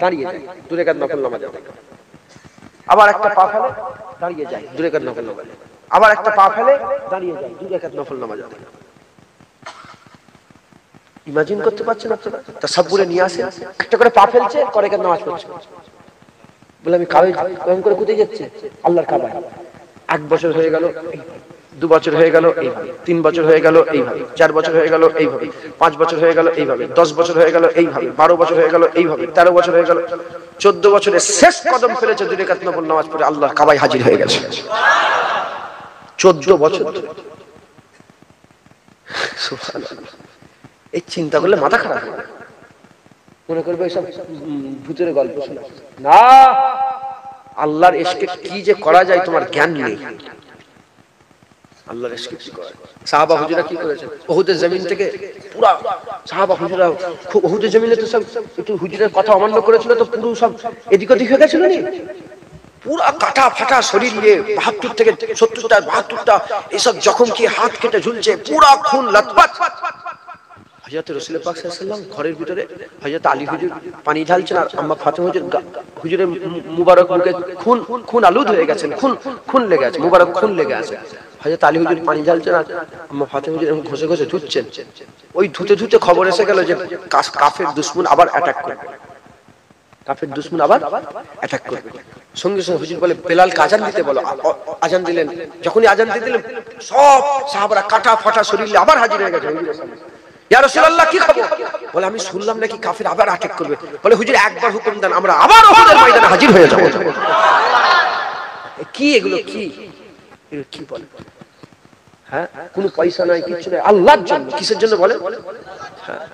দাঁড়িয়ে যায়, 2 রাকাত নফল নামাজ। আবার একটা পা ফেলে দাঁড়িয়ে যায়, 2 রাকাত নফল নামাজ। আবার একটা পা ফেলে দাঁড়িয়ে যায়, 2 রাকাত নফল নামাজ। ইমাজিন করতে পারছেন আপনারা? তাসাব্বুরে নিয়ে আসে, একটা করে পা ফেলছে, করে নামাজ পড়ছে। বলে আমি কাবে কেমন করে কোথায় যাচ্ছে? আল্লাহর কাবায়। 1 বছর হয়ে গেল, 2 বছর হয়ে গেল এইভাবে, 3 বছর হয়ে গেল এইভাবে, 4 বছর হয়ে গেল এইভাবে, 5 বছর হয়ে গেল এইভাবে, 10 বছর হয়ে গেল এইভাবে, 12 বছর হয়ে গেল এইভাবে, 13 বছর হয়ে গেল, 14 বছরে শেষ কদম ফেলেছে, 2 রাকাত নফল নামাজ পড়ে আল্লাহর কাবায় হাজির হয়ে গেছে। 14 বছর ধরে। সুবহানাল্লাহ। এই চিন্তা করলে মাথা খারাপ হয়, মনে করবে এসব ভূতের গল্প শোনা। না, আল্লাহর ইশকে কি যে করা যায় তোমার জ্ঞান নেই। আল্লাহর ইশকে কি করা যায়? সাহাবা হুজুরা কি করেছে? উহুদের জমিন থেকে পুরা সাহাবা হুজুরা উহুদের জমিনে তো সব একটু হুজুরের কথা অমান্য করেছিল, তো পুরো সব এদিক ওদিক হয়ে গেছিল না, পুরা কাটা ফাটা শরীর নিয়ে 72 থেকে 70টা 72টা এসব জখম কি হাত কেটে ঝুলছে, পুরা খুন লতপত। হযরত রাসূল পাক সাল্লাল্লাহু আলাইহি ওয়াসাল্লাম ঘরের ভিতরে হযরত আলী হুজুর পানি ঢালছেন, আর আম্মা ফাতেমা হুজুরের মুবারক মুখে খুন আলুদ হয়ে গেছেন, খুন লেগে আছে, মুবারক খুন লেগে আছে। হযরত আলী হুজুর পানি ঢালছেন আর আম্মা ফাতেমা হুজুর ঘষে ঘষে ধুচ্ছেন। ওই ধুতে ধুতে খবর এসে গেল যে কাফের দুশমন আবার অ্যাটাক করবে, কাফের দুশমন আবার অ্যাটাক করবে। সঙ্গে সঙ্গে হুজুর বলে বেলালকে আজান দিতে বলো। আজান দিলেন, যখনই আজান দিয়ে দিলেন সব সাহাবারা কাটা ফাটা শরীর নিয়ে আবার হাজির হয়ে গেছে হুজুরের সামনে। ইয়া রাসূলুল্লাহ কি খবর? বলে আমি শুনলাম নাকি কাফের আবার অ্যাটাক করবে। বলে হুজুর একবার হুকুম দেন, আমরা আবার উহুদের ময়দানে হাজির হয়ে যাব। কি এগুলো কি এগুলো কি বলে? হ্যাঁ, কোনো পয়সা নাই, কিছু নাই, আল্লাহর জন্য। কিসের জন্য বলে? হ্যাঁ,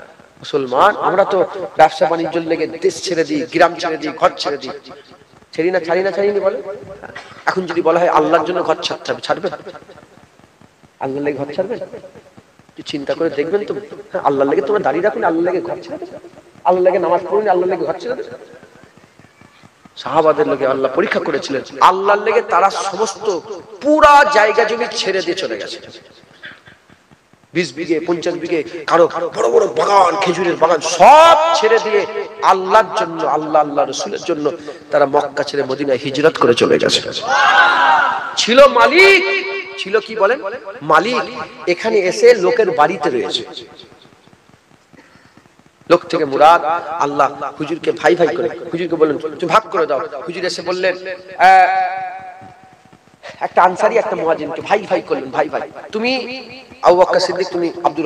মুসলমান আমরা তো ব্যবসা বাণিজ্যের লেগে দেশ ছেড়ে দিই, গ্রাম ছেড়ে দিই, ঘর ছেড়ে দিই। ছাড়িনি বলে। এখন যদি বলা হয় আল্লাহর জন্য ঘর ছাড়তে হবে, ছাড়বেন? আল্লাহর লেগে ঘর ছাড়বেন? চিন্তা করে দেখবেন তো। আল্লাহর লেগে তোমরা দাঁড়িয়ে রাখুন, আল্লাহর লেগে ঘর ছেড়ে দেবে? আল্লাহর লেগে নামাজ পড়ুন, আল্লাহর লেগে ঘর ছেড়ে দেবে? সাহাবাদের লেগে আল্লাহ পরীক্ষা করেছিলেন। আল্লাহর লেগে তারা সমস্ত পুরা জায়গা জমি ছেড়ে দিয়ে চলে গেছে। 20 বিঘে 50 বিঘে কারো বড় বড় বাগান, খেজুরের বাগান সব ছেড়ে দিয়ে আল্লাহর জন্য, আল্লাহ রাসূলের জন্য তারা মক্কা ছেড়ে মদিনায় হিজরত করে চলে গেছে। ছিল মালিক, ছিল কি বলেন? মালিক। এখানে এসে লোকের বাড়িতে রয়েছে। লোক থেকে মুরাদ আল্লাহ হুজুরকে ভাই ভাই করে, হুজুরকে বললেন তুমি ভাগ করে দাও। হুজুর এসে বললেন একটা আনসারী একটা মুহাজিরকে ভাই ভাই করলেন, ভাই ভাই। তুমি আবু বকর সিদ্দিক, তুমি আব্দুর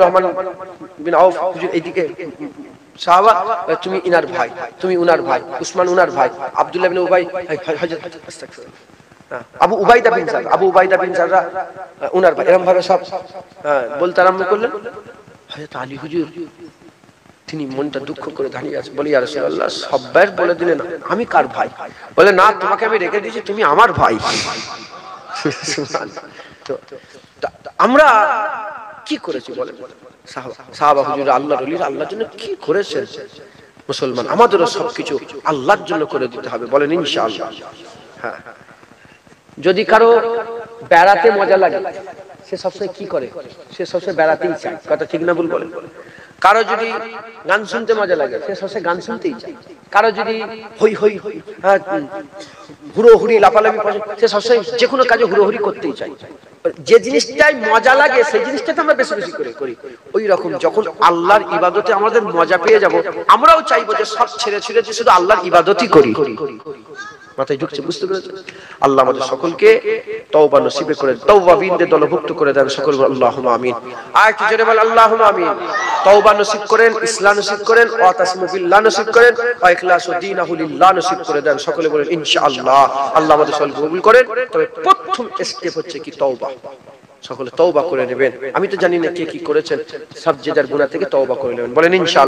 রহমান বিন আউফ, হুজুর এইদিকে সাহাবা, তুমি ইনার ভাই, তুমি উনার ভাই, উসমান উনার ভাই, আব্দুল্লাহ বিন উবাই, হযরত আবু উবাইদা বিন জাররা উনার ভাই। এরকম ভাবে সব বলতে আরম্ভ করলেন। হযরত আলী হুজুর তিনি মনটা দুঃখ করে দাঁড়িয়ে আছে। বলি ইয়া রাসূলুল্লাহ সবাই বলে দিলেন আমি কার ভাই? বলে না, তোমাকে আমি রেখে দিয়েছি, তুমি আমার ভাই। তো আমরা কি করেছি বলেন? সাহাবা হুজুর আল্লাহর ওলি আল্লাহর জন্য কি করেছেন? মুসলমান আমাদেরও সবকিছু আল্লাহর জন্য করে দিতে হবে, বলেন ইনশাআল্লাহ। হ্যাঁ, যদি কারো বেড়াতে মজা লাগে সে সবসময় কি করে? সে সবসময় বেড়াতেই চায়, কথা ঠিক না ভুল বলেন? কারো যদি গান শুনতে মজা লাগে সে সবসময় গান শুনতেই চায়। কারো যদি হই হই হুড়োহুড়ি লাফালাফি সে সবসময় যে কোনো কাজে হুড়োহুড়ি করতেই চায়। যে জিনিসটাই মজা লাগে সেই জিনিসটা আমরা বেশি বেশি করে করি। ওই রকম যখন আল্লাহর ইবাদতে আমাদের মজা পেয়ে যাব, আমরাও চাইবো যে সব ছেড়ে ছেড়ে যে শুধু আল্লাহর ইবাদতই করি। মাথায় ঢুকছে? বুঝতে পেরেছেন? আল্লাহ আমাদের সকলকে তওবা নসিবে করে তওবাবিনদের দলভুক্ত করে দেন সকল, আল্লাহুম্মা আমিন। আর কি জোরে বল আল্লাহুম্মা আমিন। তওবা নসিব করেন, ইসলাম নসিব করেন, ওয়া তাসলিমু বিল্লাহ নসিব করেন, ওয়া ইখলাসু দীনাহু লিল্লাহ নসিব করে দেন সকলে, বলেন ইনশাআল্লাহ। আল্লাহ আমাদের সকলকে কবুল করেন। তবে প্রথম স্টেপ হচ্ছে কি? তওবা। সকলে তওবা করে নেবেন। আমি তো জানি না কে কি করেছেন, সব যে যার গুনাহ থেকে তওবা করে নেবেন, বলেন ইনশাআল্লাহ।